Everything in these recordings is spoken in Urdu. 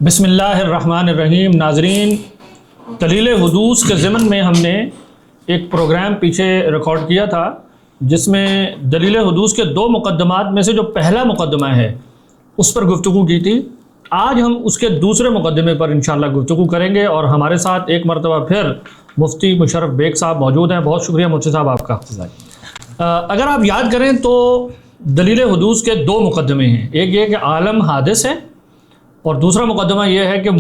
بسم اللہ الرحمن الرحیم. ناظرین، دلیل حدوث کے ضمن میں ہم نے ایک پروگرام پیچھے ریکارڈ کیا تھا جس میں دلیل حدوث کے دو مقدمات میں سے جو پہلا مقدمہ ہے اس پر گفتگو کی تھی. آج ہم اس کے دوسرے مقدمے پر انشاءاللہ گفتگو کریں گے اور ہمارے ساتھ ایک مرتبہ پھر مفتی مشرف بیگ صاحب موجود ہیں. بہت شکریہ مفتی صاحب آپ کا. اگر آپ یاد کریں تو دلیل حدوث کے دو مقدمے ہیں. ایک یہ کہ عالم حادث ہے اور دوسرا مقدمہ یہ ہے کہ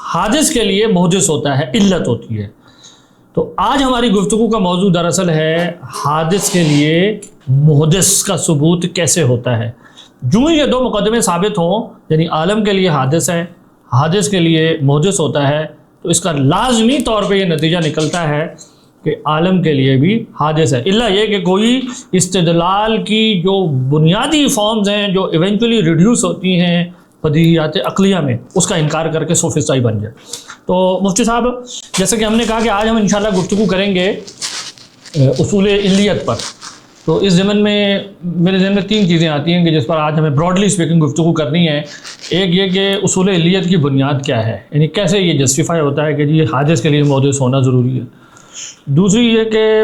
حادث کے لیے محدث ہوتا ہے، علت ہوتی ہے. تو آج ہماری گفتگو کا موضوع دراصل ہے حادث کے لیے محدث کا ثبوت کیسے ہوتا ہے. جو ہی یہ دو مقدمے ثابت ہوں، یعنی عالم کے لیے حادث ہے، حادث کے لیے محدث ہوتا ہے، تو اس کا لازمی طور پہ یہ نتیجہ نکلتا ہے کہ عالم کے لیے بھی حادث ہے. الا یہ کہ کوئی استدلال کی جو بنیادی فارمز ہیں جو ایونچولی ریڈیوس ہوتی ہیں بدیہیات عقلیہ میں، اس کا انکار کر کے سوفسٹائی بن جائے. تو مفتی صاحب، جیسے کہ ہم نے کہا کہ آج ہم انشاءاللہ گفتگو کریں گے اصول علیت پر. تو اس ضمن میں میرے ذہن میں تین چیزیں آتی ہیں کہ جس پر آج ہمیں براڈلی اسپیکنگ گفتگو کرنی ہے. ایک یہ کہ اصول علیت کی بنیاد کیا ہے، یعنی کیسے یہ جسٹیفائی ہوتا ہے کہ جی حادث کے لیے محدث ہونا ضروری ہے. دوسری یہ کہ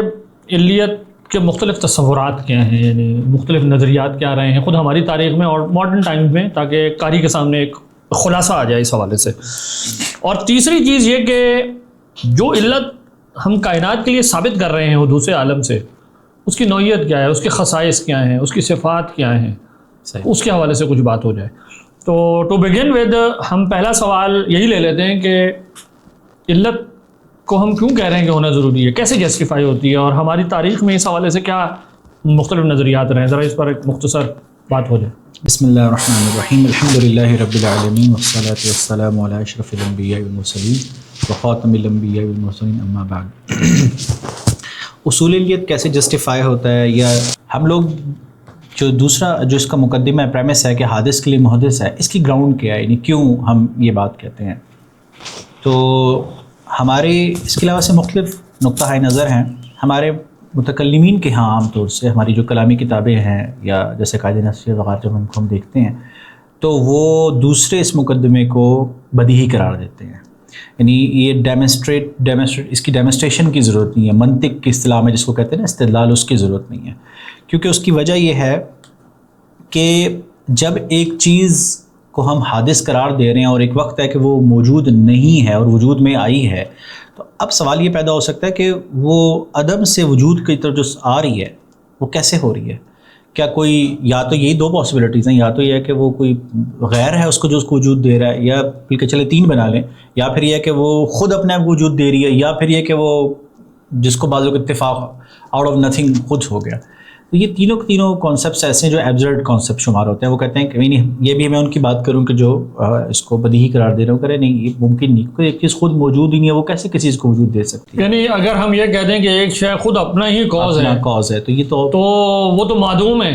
علیت کے مختلف تصورات کیا ہیں، یعنی مختلف نظریات کیا رہے ہیں خود ہماری تاریخ میں اور ماڈرن ٹائمز میں، تاکہ قاری کے سامنے ایک خلاصہ آ جائے اس حوالے سے. اور تیسری چیز یہ کہ جو علت ہم کائنات کے لیے ثابت کر رہے ہیں حدوث عالم سے، اس کی نوعیت کیا ہے، اس کے خصائص کیا ہیں، اس کی صفات کیا ہیں، اس کے حوالے سے کچھ بات ہو جائے. تو ٹو بگن ود ہم پہلا سوال یہی لے لیتے ہیں کہ علت کو ہم کیوں کہہ رہے ہیں کہ ہونا ضروری ہے، کیسے جسٹیفائی ہوتی ہے، اور ہماری تاریخ میں اس حوالے سے کیا مختلف نظریات رہے ہیں. ذرا اس پر ایک مختصر بات ہو جائے. بسم اللہ الرحمن الرحیم. الحمدللہ رب العالمین والصلاة والسلام علی اشرف الانبیاء والمرسلین وخاتم الانبیاء والمرسلین، اما بعد. اصول علیت کیسے جسٹیفائی ہوتا ہے، یا ہم لوگ جو اس کا مقدمہ ہے، پریمس ہے کہ حادث کے لیے محدث ہے، اس کی گراؤنڈ کیا ہے، یعنی کیوں ہم یہ بات کہتے ہیں. تو ہمارے اس کے علاوہ سے مختلف نقطہ نظر ہیں ہمارے متکلمین کے ہاں. عام طور سے ہماری جو کلامی کتابیں ہیں یا جیسے قاعدہ نصیحہ وغیرہ جب ہم دیکھتے ہیں تو وہ دوسرے اس مقدمے کو بدیہی قرار دیتے ہیں. یعنی یہ اس کی ڈیمونسٹریشن کی ضرورت نہیں ہے. منطق کی اصطلاح میں جس کو کہتے ہیں نا استدلال، اس کی ضرورت نہیں ہے، کیونکہ اس کی وجہ یہ ہے کہ جب ایک چیز کو ہم حادث قرار دے رہے ہیں اور ایک وقت ہے کہ وہ موجود نہیں ہے اور وجود میں آئی ہے، تو اب سوال یہ پیدا ہو سکتا ہے کہ وہ عدم سے وجود کی طرف جو آ رہی ہے وہ کیسے ہو رہی ہے. کیا کوئی، یا تو یہی دو پاسبلٹیز ہیں، یا تو یہ ہے کہ وہ کوئی غیر ہے اس کو جو اس کو وجود دے رہا ہے، یا بلکہ چلے تین بنا لیں، یا پھر یہ ہے کہ وہ خود اپنے آپ کو وجود دے رہی ہے، یا پھر یہ کہ وہ جس کو بعض لوگ اتفاق آؤٹ آف نتھنگ خود ہو گیا. تو یہ تینوں کانسیپٹس ایسے ہیں جو ایبسرڈ کانسیپٹ شمار ہوتے ہیں. وہ کہتے ہیں کہ یہ بھی میں ان کی بات کروں کہ جو اس کو بدیہی قرار دے رہے ہوں، کرے نہیں، یہ ممکن نہیں، کوئی ایک چیز خود موجود ہی نہیں ہے، وہ کیسے کسی چیز کو وجود دے سکتی ہے. یعنی اگر ہم یہ کہتے ہیں کہ ایک شے خود اپنا ہی کاز ہے تو یہ تو وہ تو معدوم ہے.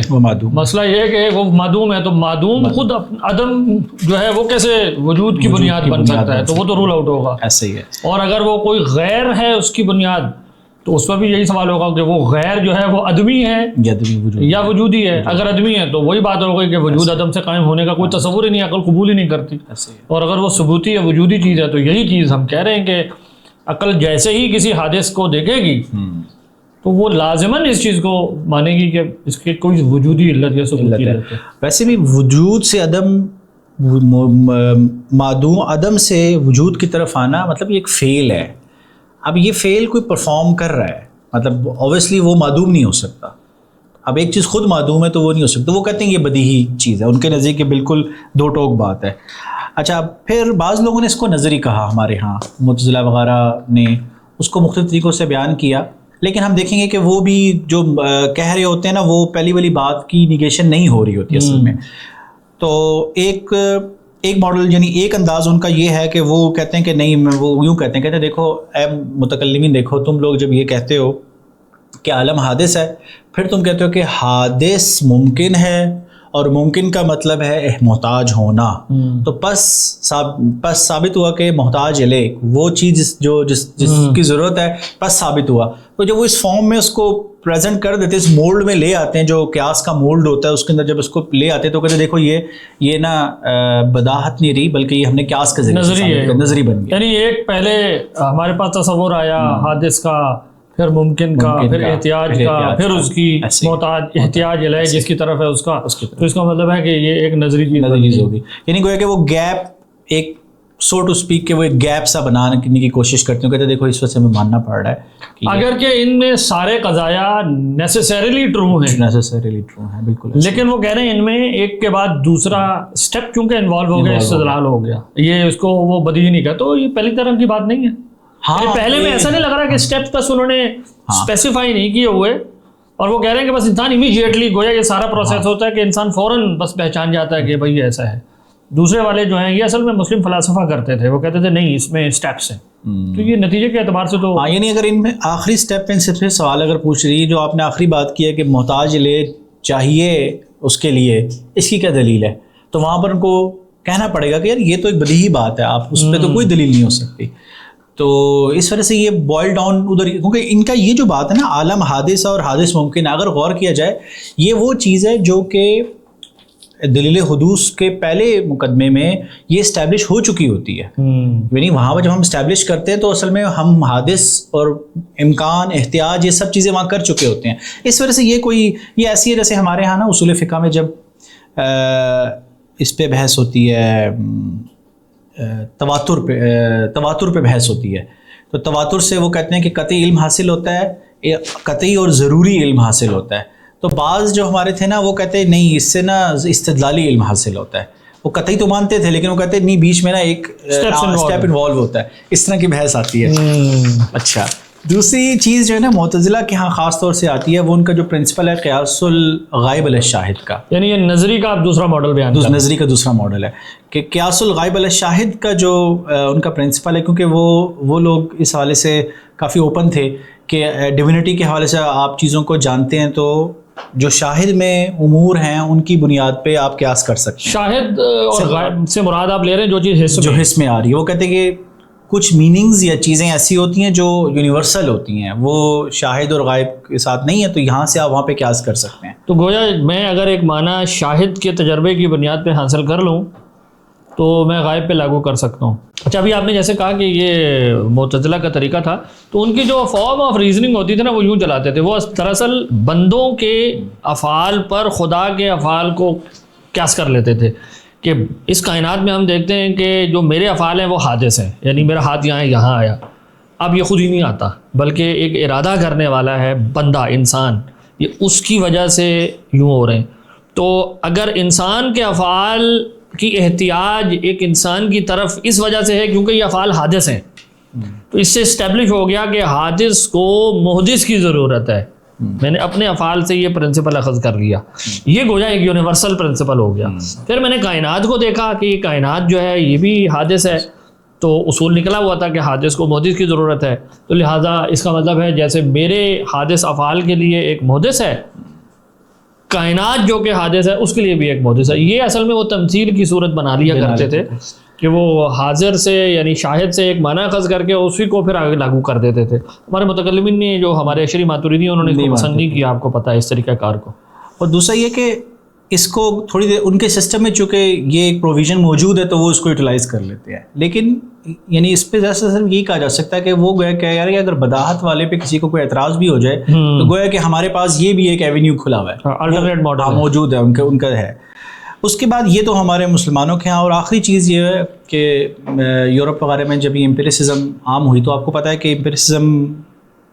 مسئلہ یہ ہے کہ وہ معدوم ہے، تو معدوم خود عدم جو ہے وہ کیسے وجود کی بنیاد بن سکتا ہے، تو وہ تو رول آؤٹ ہوگا. ایسے ہی ہے. اور اگر وہ کوئی غیر ہے اس کی بنیاد، تو اس پر بھی یہی سوال ہوگا کہ وہ غیر جو ہے وہ ادمی ہے یا وجودی ہے. اگر ادمی ہے تو وہی بات ہوگی کہ وجود عدم سے قائم ہونے کا کوئی تصور ہی نہیں، عقل قبول ہی نہیں کرتی. اور اگر وہ ثبوتی یا وجودی چیز ہے تو یہی چیز ہم کہہ رہے ہیں کہ عقل جیسے ہی کسی حادث کو دیکھے گی تو وہ لازماً اس چیز کو مانے گی کہ اس کے کوئی وجودی علت یا ثبوتی علت ہے. ویسے بھی وجود سے عدم، معدوم عدم سے وجود کی طرف آنا مطلب یہ ایک فعل ہے. اب یہ فعل کوئی پرفارم کر رہا ہے، مطلب اوبویسلی وہ معدوم نہیں ہو سکتا. اب ایک چیز خود معدوم ہے تو وہ نہیں ہو سکتا. وہ کہتے ہیں یہ بدیہی چیز ہے، ان کے نزدیک یہ بالکل دو ٹوک بات ہے. اچھا، پھر بعض لوگوں نے اس کو نظری کہا، ہمارے ہاں معتزلہ وغیرہ نے اس کو مختلف طریقوں سے بیان کیا، لیکن ہم دیکھیں گے کہ وہ بھی جو کہہ رہے ہوتے ہیں نا، وہ پہلی والی بات کی نیگیشن نہیں ہو رہی ہوتی اصل میں. تو ایک ماڈل، یعنی ایک انداز ان کا یہ ہے کہ وہ کہتے ہیں کہ نہیں، وہ یوں کہتے ہیں دیکھو اے متکلمین، دیکھو تم لوگ جب یہ کہتے ہو کہ عالم حادث ہے، پھر تم کہتے ہو کہ حادث ممکن ہے اور ممکن کا مطلب ہے محتاج ہونا. تو پس ثابت ہوا کہ محتاج الیک وہ چیز جو جس کی ضرورت ہے پس ثابت ہوا. تو جب وہ اس فارم میں اس کو پریزنٹ کر دیتے, اس مولڈ میں لے آتے ہیں, جو قیاس کا مولڈ ہوتا ہے اس کے اندر جب اس کو لے آتے ہیں تو کہتے ہیں دیکھو یہ نا بداحت نہیں رہی بلکہ یہ ہم نے قیاس کا ذریعہ نظری بن گیا. یعنی ایک پہلے ہمارے پاس تصور آیا حادث کا, پھر ممکن کا, پھر احتیاج کا, پھر اس کی محتاج احتیاج الیہ جس کی طرف ہے اس کا, تو اس کا مطلب ہے کہ یہ ایک نظری چیز ہوگی. یعنی گویا کہ وہ گیپ ایک سو ٹو اسپیک کہ وہ ایک گیپ سا بنانے کی کوشش کرتے ہیں, کہتے ہیں دیکھو اس وجہ سے ہمیں ماننا پڑ رہا ہے. اگر کہ ان میں سارے قضایا نیسیسریلی ٹرو ہیں بالکل, لیکن وہ کہہ رہے ہیں ان میں ایک کے بعد دوسرا اسٹیپ کیونکہ انوالو ہو گیا, استدلال ہو گیا, یہ اس کو وہ بدیہی نہیں کہا. تو یہ پہلی طرح کی بات نہیں ہے. پہلے میں ایسا نہیں لگ رہا کہ اسٹیپس بس انہوں نے اسپیسیفائی نہیں کیے ہوئے, اور وہ کہہ رہے ہیں کہ بس انسان امیجیٹلی گویا یہ سارا پروسیس ہوتا ہے کہ انسان فوراً بس پہچان جاتا ہے کہ بھائی ایسا ہے. دوسرے والے جو ہیں یہ اصل میں مسلم فلاسفہ کرتے تھے, وہ کہتے تھے نہیں اس میں اسٹیپس ہیں. تو یہ نتیجے کے اعتبار سے تو یعنی اگر ان میں آخری اسٹیپ میں سب سے سوال اگر پوچھ رہی ہے جو آپ نے آخری بات کی ہے کہ محتاج الیہ چاہیے اس کے لیے, اس کی کیا دلیل ہے, تو وہاں پر ان کو کہنا پڑے گا کہ یار یہ تو ایک بدیہی بات ہے, آپ اس پہ تو کوئی دلیل نہیں ہو سکتی. تو اس وجہ سے یہ بوائل ڈاؤن ادھر, کیونکہ ان کا یہ جو بات ہے نا عالم حادث اور حادث ممکن, اگر غور کیا جائے یہ وہ چیز ہے جو کہ دلیل حدوث کے پہلے مقدمے میں یہ اسٹیبلش ہو چکی ہوتی ہے. یعنی وہاں پر جب ہم اسٹیبلش کرتے ہیں تو اصل میں ہم حادث اور امکان احتیاج یہ سب چیزیں وہاں کر چکے ہوتے ہیں. اس وجہ سے یہ ایسی ہے جیسے ہمارے یہاں نا اصول فقہ میں جب اس پہ بحث ہوتی ہے, تواتر پہ بحث ہوتی ہے, تو تواتر سے وہ کہتے ہیں کہ قطعی علم حاصل ہوتا ہے, قطعی اور ضروری علم حاصل ہوتا ہے. تو بعض جو ہمارے تھے نا وہ کہتے ہیں نہیں اس سے نا استدلالی علم حاصل ہوتا ہے. وہ قطعی تو مانتے تھے لیکن وہ کہتے ہیں نہیں بیچ میں نا ایک اسٹیپ انوالو ہوتا ہے. اس طرح کی بحث آتی ہے. اچھا, دوسری چیز جو ہے نا معتزلہ کے ہاں خاص طور سے آتی ہے, وہ ان کا جو پرنسپل ہے قیاس الغائب علی الشاہد کا. یعنی یہ نظری کا دوسرا ماڈل بیان کریں. نظری کا دوسرا ماڈل ہے کہ قیاس الغائب علی الشاہد کا جو ان کا پرنسپل ہے, کیونکہ وہ لوگ اس حوالے سے کافی اوپن تھے کہ ڈیوینٹی کے حوالے سے آپ چیزوں کو جانتے ہیں تو جو شاہد میں امور ہیں ان کی بنیاد پہ آپ قیاس کر سکتے ہیں. شاہد اور غائب سے مراد آپ لے رہے ہیں جو چیز جو حس میں آ رہی ہے. وہ کہتے ہیں کہ کچھ میننگز یا چیزیں ایسی ہوتی ہیں جو یونیورسل ہوتی ہیں, وہ شاہد اور غائب کے ساتھ نہیں ہے, تو یہاں سے آپ وہاں پہ قیاس کر سکتے ہیں. تو گویا میں اگر ایک معنی شاہد کے تجربے کی بنیاد پہ حاصل کر لوں تو میں غائب پہ لاگو کر سکتا ہوں. اچھا, ابھی آپ نے جیسے کہا کہ یہ معتزلہ کا طریقہ تھا, تو ان کی جو فارم آف ریزننگ ہوتی تھی نا وہ یوں چلاتے تھے, وہ دراصل بندوں کے افعال پر خدا کے افعال کو قیاس کر لیتے تھے کہ اس کائنات میں ہم دیکھتے ہیں کہ جو میرے افعال ہیں وہ حادث ہیں, یعنی میرا ہاتھ یہاں آیا, اب یہ خود ہی نہیں آتا بلکہ ایک ارادہ کرنے والا ہے بندہ, انسان, یہ اس کی وجہ سے یوں ہو رہے ہیں. تو اگر انسان کے افعال کی احتیاج ایک انسان کی طرف اس وجہ سے ہے کیونکہ یہ افعال حادث ہیں, تو اس سے اسٹیبلش ہو گیا کہ حادث کو محدث کی ضرورت ہے. میں نے اپنے افعال سے یہ پرنسپل اخذ کر لیا, یہ گویا ایک یونیورسل پرنسپل ہو گیا. پھر میں نے کائنات کو دیکھا کہ یہ کائنات جو ہے یہ بھی حادث ہے, تو اصول نکلا ہوا تھا کہ حادث کو محدث کی ضرورت ہے, تو لہٰذا اس کا مطلب ہے جیسے میرے حادث افعال کے لیے ایک محدث ہے, کائنات جو کہ حادث ہے اس کے لیے بھی ایک محدث ہے. یہ اصل میں وہ تمثیل کی صورت بنا لیا کرتے تھے کہ وہ حاضر سے یعنی شاہد سے ایک معنی اخذ کر کے اسی کو پھر آگے لاگو کر دیتے تھے. ہمارے متکلمین نے جو ہمارے اشعری ماتریدی انہوں نے اس کو پسند نہیں کیا, آپ کو پتہ ہے اس طریقہ کار کو. اور دوسرا یہ کہ اس کو تھوڑی دیر ان کے سسٹم میں چونکہ یہ ایک پروویژن موجود ہے تو وہ اس کو یوٹیلائز کر لیتے ہیں, لیکن یعنی اس پہ جیسے صرف یہی کہا جا سکتا ہے کہ وہ گویا کہ یار اگر بداحت والے پہ کسی کو کوئی اعتراض بھی ہو جائے تو گویا کہ ہمارے پاس یہ بھی ایک ایونیو کھلا ہوا ہے, الٹرنیٹ ماڈل موجود ہے ان کا ہے. اس کے بعد یہ تو ہمارے مسلمانوں کے ہاں. اور آخری چیز یہ ہے کہ یورپ وغیرہ میں جب یہ امپیریسزم عام ہوئی تو آپ کو پتہ ہے کہ امپیریسزم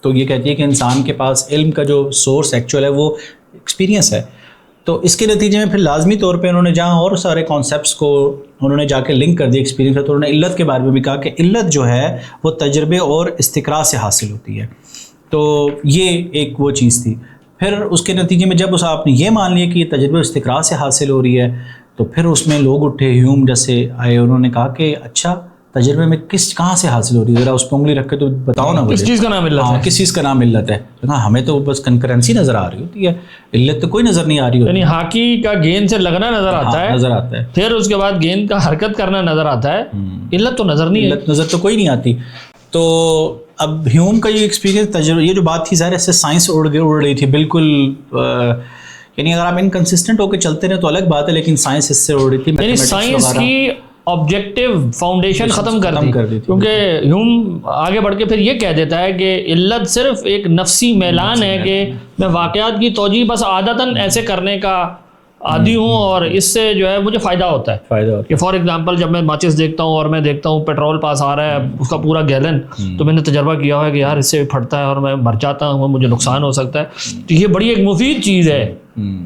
تو یہ کہتی ہے کہ انسان کے پاس علم کا جو سورس ایکچوئل ہے وہ ایکسپیرینس ہے. تو اس کے نتیجے میں پھر لازمی طور پہ انہوں نے جہاں اور سارے کانسیپٹس کو انہوں نے جا کے لنک کر دیا ایکسپیرینس ہے, تو انہوں نے علت کے بارے میں بھی کہا کہ علت جو ہے وہ تجربے اور استقراء سے حاصل ہوتی ہے. تو یہ ایک وہ چیز تھی. پھر اس کے نتیجے میں جب آپ نے یہ مان لیا کہ یہ تجربے استقراء سے حاصل ہو رہی ہے تو پھر اس میں لوگ اٹھے, ہیوم جیسے آئے, انہوں نے کہا کہ اچھا تجربے میں کہاں سے حاصل ہو رہی ہے؟ ذرا اس پہ انگلی رکھ کے تو بتاؤ نا مجھے کس چیز کا نام علت ہے؟ کس چیز کا نام علت ہے؟ ہمیں تو بس کنکرنسی نظر آ رہی ہوتی ہے، علت تو کوئی نظر نہیں آ رہی ہوتی. یعنی ہاکی کا گیند سے لگنا نظر آتا ہے، پھر اس کے بعد گیند کا حرکت کرنا نظر آتا ہے، علت تو نظر نہیں ہے. علت نظر تو کوئی نہیں آتی. تو اب ہیوم کا یہ ایکسپیرینس تجربہ، یہ جو بات تھی ظاہر ہے سائنس اڑ رہی تھی بالکل، یعنی اگر آپ انکنسسٹنٹ ہو کے چلتے رہے تو الگ بات ہے، لیکن سائنس اس سے اڑ رہی تھی. یعنی سائنس کی آبجیکٹو فاؤنڈیشن ختم کر دی تھی، کیونکہ ہیوم آگے بڑھ کے پھر یہ کہہ دیتا ہے کہ علت صرف ایک نفسی میلان ہے کہ میں واقعات کی توجیہ بس عادتاً ایسے کرنے کا عادی ہوں اور اس سے جو ہے مجھے فائدہ ہوتا ہے. کہ فار ایگزامپل جب میں ماچس دیکھتا ہوں اور میں دیکھتا ہوں پیٹرول پاس آ رہا ہے اس کا پورا گیلن، تو میں نے تجربہ کیا ہوا ہے کہ یار اس سے پھٹتا ہے اور میں مر جاتا ہوں، مجھے نقصان ہو سکتا ہے. تو یہ بڑی ایک مفید چیز ہے،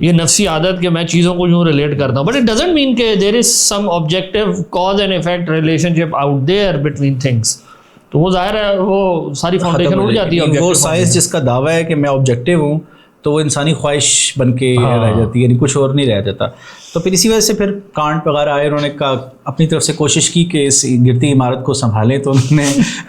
یہ نفسی عادت کہ میں چیزوں کو یوں ریلیٹ کرتا ہوں. بٹ اٹ ڈزنٹ مین کہ there is some objective cause and effect relationship out there between things. تو وہ ظاہر ہے وہ ساری فاؤنڈیشن اڑ جاتی ہے. وہ سائنس جس کا دعویٰ ہے کہ میں آبجیکٹو ہوں تو وہ انسانی خواہش بن کے رہ جاتی ہے، یعنی کچھ اور نہیں رہ جاتا. تو پھر اسی وجہ سے پھر کانٹ وغیرہ آئے، انہوں نے کہا اپنی طرف سے کوشش کی کہ اس گرتی عمارت کو سنبھالیں. تو انہوں نے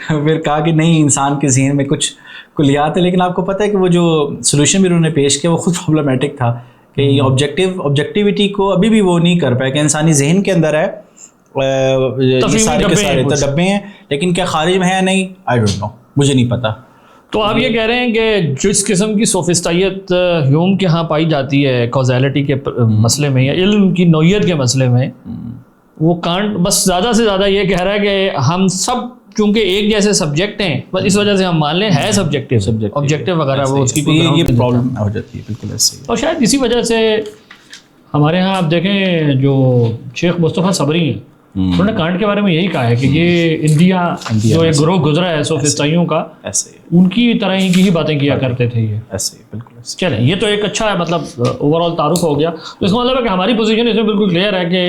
پھر کہا کہ نہیں، انسان کے ذہن میں کچھ کلیات ہے. لیکن آپ کو پتہ ہے کہ وہ جو سولوشن بھی انہوں نے پیش کیا وہ خود پرابلمٹک تھا کہ آبجیکٹیوٹی کو ابھی بھی وہ نہیں کر پائے کہ انسانی ذہن کے اندر ہے یہ سارے کے سارے ڈبے ہیں، لیکن کیا خارج میں ہے نہیں، آئی ڈونٹ نو، مجھے نہیں پتا. تو آپ یہ کہہ رہے ہیں کہ جس قسم کی سوفسٹائیت ہیوم کے ہاں پائی جاتی ہے کازیلٹی کے مسئلے میں یا علم کی نوعیت کے مسئلے میں، وہ کانٹ بس زیادہ سے زیادہ یہ کہہ رہا ہے کہ ہم سب چونکہ ایک جیسے سبجیکٹ ہیں، بس اس وجہ سے ہم مان لیں ہے سبجیکٹو وغیرہ، وہ اس کی یہ پرابلم ہو جاتی ہے. بالکل ایسے ہی. اور شاید اسی وجہ سے ہمارے ہاں آپ دیکھیں جو شیخ مصطفیٰ صبری ہیں، انہوں نے کانٹ کے بارے میں یہی کہا ہے کہ یہ انڈیا جو ایک گروہ گزرا ہے سوفسٹائیوں کا، ان کی طرح کی ہی باتیں کیا کرتے تھے. یہ ایسے بالکل. چلیں یہ تو ایک اچھا ہے، مطلب اوور آل تعارف ہو گیا. تو اس کا مطلب ہے کہ ہماری پوزیشن اس میں بالکل کلیئر ہے کہ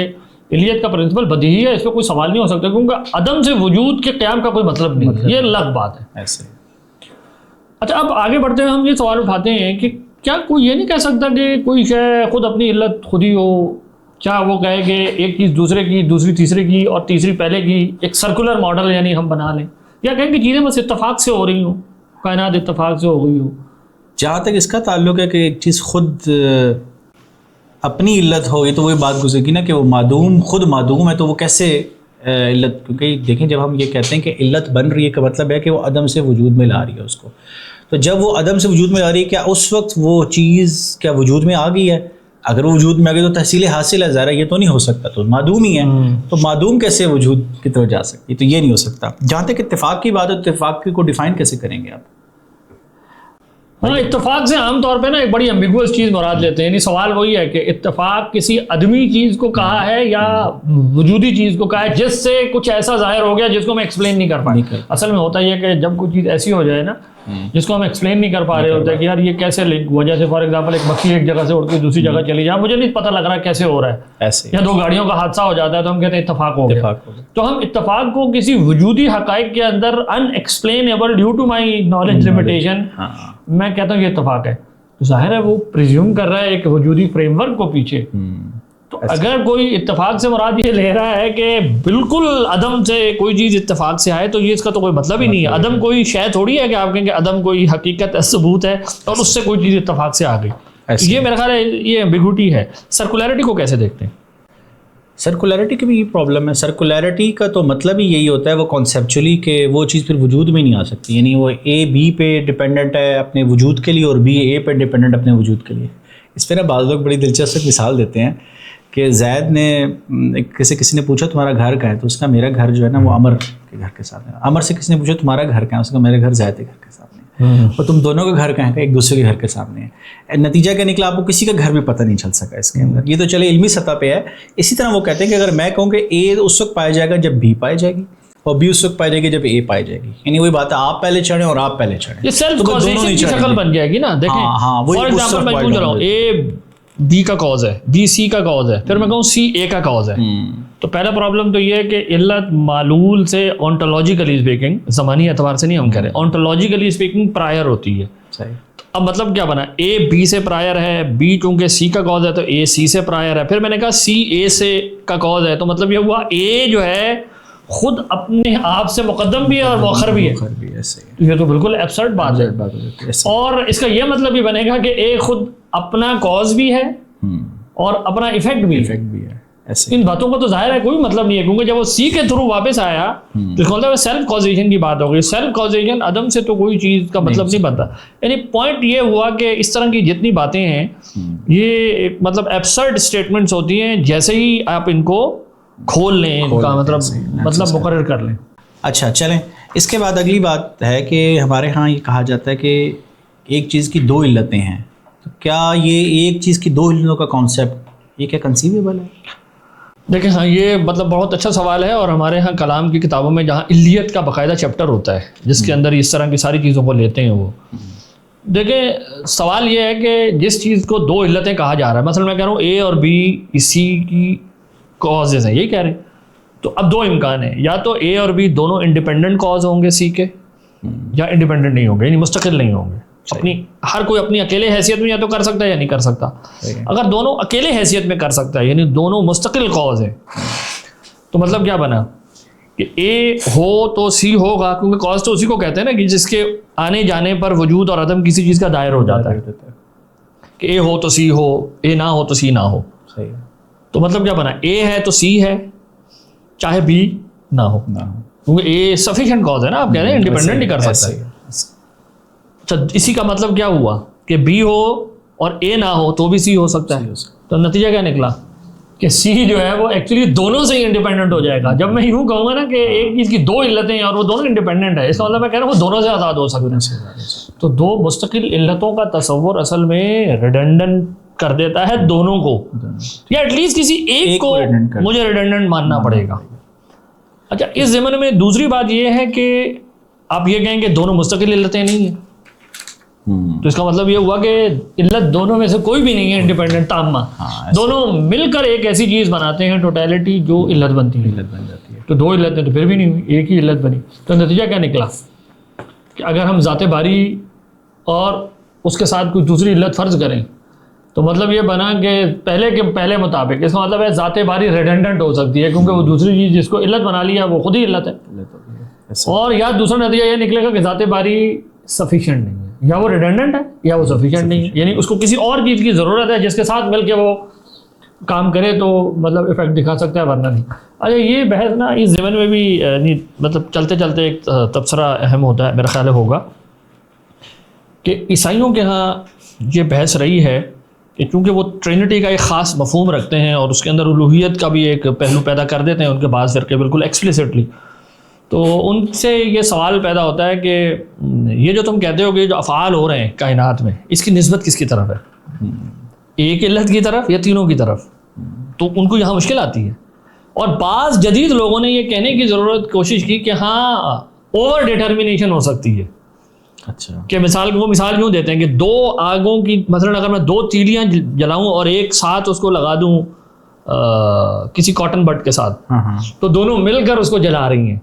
الیت کا پرنسپل بدیہی ہے، اس پہ کوئی سوال نہیں ہو سکتا، کیونکہ عدم سے وجود کے قیام کا کوئی مطلب نہیں، یہ الگ بات ہے. ایسے. اچھا اب آگے بڑھتے ہوئے ہم یہ سوال اٹھاتے ہیں کہ کیا کوئی یہ نہیں کہہ سکتا کہ کوئی شے خود اپنی علت خود ہی ہو؟ کیا وہ کہے کہ ایک چیز دوسرے کی، دوسری تیسرے کی اور تیسری پہلے کی، ایک سرکولر ماڈل یعنی ہم بنا لیں، یا کہیں کہ چیزیں بس اتفاق سے ہو رہی ہوں، کائنات اتفاق سے ہو گئی ہو؟ جہاں تک اس کا تعلق ہے کہ ایک چیز خود اپنی علت ہوگی تو وہی بات گزرے گی نا کہ وہ معدوم خود معدوم ہے، تو وہ کیسے علت؟ کیونکہ دیکھیں جب ہم یہ کہتے ہیں کہ علت بن رہی ہے کا مطلب ہے کہ وہ عدم سے وجود میں لا رہی ہے اس کو. تو جب وہ عدم سے وجود میں لا رہی ہے، کیا اس وقت وہ چیز کیا وجود میں آ گئی ہے؟ اگر وہ وجود میں آ گئی تو تحصیل حاصل ہے، ظاہر یہ تو نہیں ہو سکتا، تو معدوم ہی ہے. تو معدوم کیسے وجود کی طرف جا سکتی؟ تو یہ نہیں ہو سکتا. جہاں تک اتفاق کی بات ہے، اتفاق کو ڈیفائن کیسے کریں گے آپ؟ ہاں اتفاق سے عام طور پہ نا ایک بڑی ایمبیگوس چیز مراد لیتے ہیں. یعنی سوال وہی ہے کہ اتفاق کسی عدمی چیز کو کہا ہے یا وجودی چیز کو کہا ہے جس سے کچھ ایسا ظاہر ہو گیا جس کو میں ایکسپلین نہیں کر پائیں. اصل میں ہوتا یہ ہے کہ جب کوئی چیز ایسی ہو جائے نا جس کو ہم ایکسپلین نہیں کر پا رہے ہوتے کہ یار یہ کیسے لنک ہوا. جیسے فار ایگزامپل ایک مکھی ایک جگہ سے اڑ کے دوسری جگہ چلی جائے، مجھے نہیں پتہ لگ رہا کیسے ہو رہا ہے ایسے، یا دو گاڑیوں کا حادثہ ہو جاتا ہے تو ہم کہتے ہیں اتفاق ہو گیا. تو ہم اتفاق کو کسی وجودی حقائق کے اندر unexplainable due to my knowledge limitation میں کہتا ہوں یہ اتفاق ہے. تو ظاہر ہے وہ پریزیوم کر رہا ہے ایک وجودی فریم ورک کو پیچھے. تو اگر کوئی اتفاق سے مراد یہ لے رہا ہے کہ بالکل عدم سے کوئی چیز اتفاق سے آئے تو یہ اس کا تو کوئی مطلب ہی نہیں ہے. عدم کوئی شے تھوڑی ہے کہ آپ کہیں کہ عدم کوئی حقیقت ثبوت ہے اور اس سے کوئی چیز اتفاق سے آ گئی. یہ میرا خیال ہے یہ ایمبیگوٹی ہے. سرکولیرٹی کو کیسے دیکھتے ہیں؟ سرکولیرٹی کی بھی یہ پرابلم ہے. سرکولیرٹی کا تو مطلب ہی یہی ہوتا ہے وہ کانسیپچولی کہ وہ چیز پھر وجود میں نہیں آ سکتی. یعنی وہ اے بی پہ ڈپینڈنٹ ہے اپنے وجود کے لیے اور بی اے پہ ڈپینڈنٹ اپنے وجود کے لیے. اس پہ نا بعض لوگ بڑی دلچسپ مثال دیتے ہیں کہ زید نے کسی نے پوچھا تمہارا گھر کہاں ہے، تو اس کا میرا گھر جو ہے نا وہ عمر کے گھر کے سامنے. عمر سے کسی نے پوچھا تمہارا گھر کہاں ہے، اس کا میرا گھر زید کے گھر کے سامنے. اور تم دونوں کا گھر کہاں ہے، ایک دوسرے کے گھر کے سامنے ہے. نتیجہ کیا نکلا؟ آپ کو کسی کا گھر بھی پتہ نہیں چل سکا اس کے اندر. یہ تو چلے علمی سطح پہ ہے. اسی طرح وہ کہتے ہیں کہ اگر میں کہوں کہ اے اس وقت پایا جائے گا جب بی پائی جائے گی اور بی اس وقت پائی جائے گی جب اے پائی جائے گی. یعنی وہی بات ہے آپ پہلے چڑھیں اور آپ پہلے چڑھیں، یہ سیلف کازیشن کی شکل بن جائے گی نا. دیکھیں فار ایگزامپل میں پوچھ رہا ہوں اے بی کا کاز ہے، بی سی کا کاز ہے، پھر میں کہوں سی اے کا کاز ہے. تو پہلا پرابلم تو یہ ہے کہ علت معلول سے اونٹولوجیکلی اسپیکنگ، زمانی اعتبار سے نہیں ہم کہہ رہے، اونٹولوجیکلی اسپیکنگ پرائر ہوتی ہے. اب مطلب کیا بنا؟ اے بی سے پرائر ہے، بی چونکہ سی کا کاز ہے تو اے سی سے پرائر ہے. پھر میں نے کہا سی اے سے کا کاز ہے، تو مطلب یہ ہوا اے جو ہے خود اپنے آپ سے مقدم بھی ہے اور مؤخر بھی ہے. یہ تو بالکل ایبسرڈ بات ہے. اور اس کا یہ مطلب بھی بنے گا کہ اے خود اپنا کاز بھی ہے اور اپنا ایفیکٹ بھی ہے. ان باتوں کا تو ظاہر ہے کوئی مطلب نہیں ہے, کیونکہ جب وہ سی کے تھرو واپس آیا تو اس کا مطلب سیلف کازیشن کی بات ہو گئی. سیلف کازیشن عدم سے تو کوئی چیز کا مطلب نہیں بنتا. یعنی پوائنٹ یہ ہوا کہ اس طرح کی جتنی باتیں ہیں یہ مطلب ایبسرڈ اسٹیٹمنٹس ہوتی ہیں, جیسے ہی آپ ان کو کھول لیں, ان کا مطلب مقرر کر لیں. اچھا چلیں, اس کے بعد اگلی بات ہے کہ ہمارے ہاں یہ کہا جاتا ہے کہ ایک چیز کی دو علتیں ہیں, تو کیا یہ ایک چیز کی دو علتوں کا کانسیپٹ یہ کیا کنسیویبل ہے؟ دیکھیں ہاں یہ مطلب بہت اچھا سوال ہے, اور ہمارے ہاں کلام کی کتابوں میں جہاں علیت کا باقاعدہ چیپٹر ہوتا ہے جس کے اندر اس طرح کی ساری چیزوں کو لیتے ہیں وہ. دیکھیں سوال یہ ہے کہ جس چیز کو دو علتیں کہا جا رہا ہے, مثلا میں کہہ رہا ہوں اے اور بی اسی کی کازز ہیں, یہی کہہ رہے ہیں, تو اب دو امکان ہیں, یا تو اے اور بی دونوں انڈیپینڈنٹ کاز ہوں گے سی کے, یا انڈیپینڈنٹ نہیں ہوں گے, یعنی مستقل نہیں ہوں گے. اپنی ہر کوئی اپنی اکیلے حیثیت میں یا تو کر سکتا ہے یا نہیں کر سکتا. اگر دونوں اکیلے حیثیت میں کر سکتا ہے یعنی دونوں مستقل کاز ہیں, تو مطلب کیا بنا کہ اے ہو تو سی ہوگا, کیونکہ کاز تو اسی کو کہتے ہیں نا کہ جس کے آنے جانے پر وجود اور عدم کسی چیز کا دائر ہو جاتا ہے, کہ اے ہو تو سی ہو, اے نہ ہو تو سی نہ ہو. تو مطلب کیا بنا, اے ہے تو سی ہے چاہے بی نہ ہو, کیونکہ اے سفیشینٹ کاز ہے نا, آپ کہہ رہے ہیں انڈیپینڈنٹ نہیں کر سکتا. اسی کا مطلب کیا ہوا کہ بی ہو اور اے نہ ہو تو بھی سی ہو سکتا ہے. تو نتیجہ کیا نکلا کہ سی جو ہے وہ ایکچولی دونوں سے ہی انڈیپینڈنٹ ہو جائے گا. جب میں یوں کہوں گا نا کہ ایک چیز کی دو علتیں ہیں اور وہ دونوں انڈیپینڈنٹ ہے, اس کا مطلب میں کہہ رہا ہوں وہ دونوں سے آزاد ہو سکتے ہیں. تو دو مستقل علتوں کا تصور اصل میں ریڈنڈنٹ کر دیتا ہے دونوں کو, یا ایٹ لیسٹ کسی ایک کو مجھے ریڈنڈنٹ ماننا پڑے گا. اچھا اس ضمن میں دوسری بات یہ ہے کہ آپ یہ کہیں کہ دونوں مستقل علتیں نہیں ہیں, تو اس کا مطلب یہ ہوا کہ علت دونوں میں سے کوئی بھی نہیں ہے انڈیپینڈنٹ تامہ, دونوں مل کر ایک ایسی چیز بناتے ہیں ٹوٹیلٹی جو علت بنتی ہے. تو دو علتیں تو پھر بھی نہیں ہوئی, ایک ہی علت بنی. تو نتیجہ کیا نکلا کہ اگر ہم ذات باری اور اس کے ساتھ کوئی دوسری علت فرض کریں تو مطلب یہ بنا کہ پہلے مطابق اس کا مطلب ہے ذات باری ریڈنڈنٹ ہو سکتی ہے, کیونکہ وہ دوسری چیز جس کو علت بنا لیا وہ خود ہی علت ہے. اور یا دوسرا نتیجہ یہ نکلے گا کہ ذات باری سفیشینٹ نہیں ہے, یا وہ ریڈنڈنٹ ہے یا وہ سفیشینٹ نہیں ہے, یعنی اس کو کسی اور چیز کی ضرورت ہے جس کے ساتھ مل کے وہ کام کرے تو مطلب افیکٹ دکھا سکتا ہے, ورنہ نہیں. اچھا یہ بحث نا اس زمن میں بھی مطلب چلتے چلتے ایک تبصرہ اہم ہوتا ہے میرا خیال ہوگا کہ عیسائیوں کے ہاں یہ بحث رہی ہے کہ چونکہ وہ ٹرینٹی کا ایک خاص مفہوم رکھتے ہیں اور اس کے اندر الوہیت کا بھی ایک پہلو پیدا کر دیتے ہیں ان کے بعض فرقے بالکل ایکسپلیسٹلی, تو ان سے یہ سوال پیدا ہوتا ہے کہ یہ جو تم کہتے ہو کہ جو افعال ہو رہے ہیں کائنات میں اس کی نسبت کس کی طرف ہے, ایک علت کی طرف یا تینوں کی طرف؟ تو ان کو یہاں مشکل آتی ہے. اور بعض جدید لوگوں نے یہ کہنے کی ضرورت کوشش کی کہ ہاں اوور ڈیٹرمینیشن ہو سکتی ہے. اچھا کہ وہ مثال یوں دیتے ہیں کہ دو آگوں کی, مثلا اگر میں دو تیلیاں جلاؤں اور ایک ساتھ اس کو لگا دوں کسی کاٹن بڈ کے ساتھ, تو دونوں مل کر اس کو جلا رہی ہیں.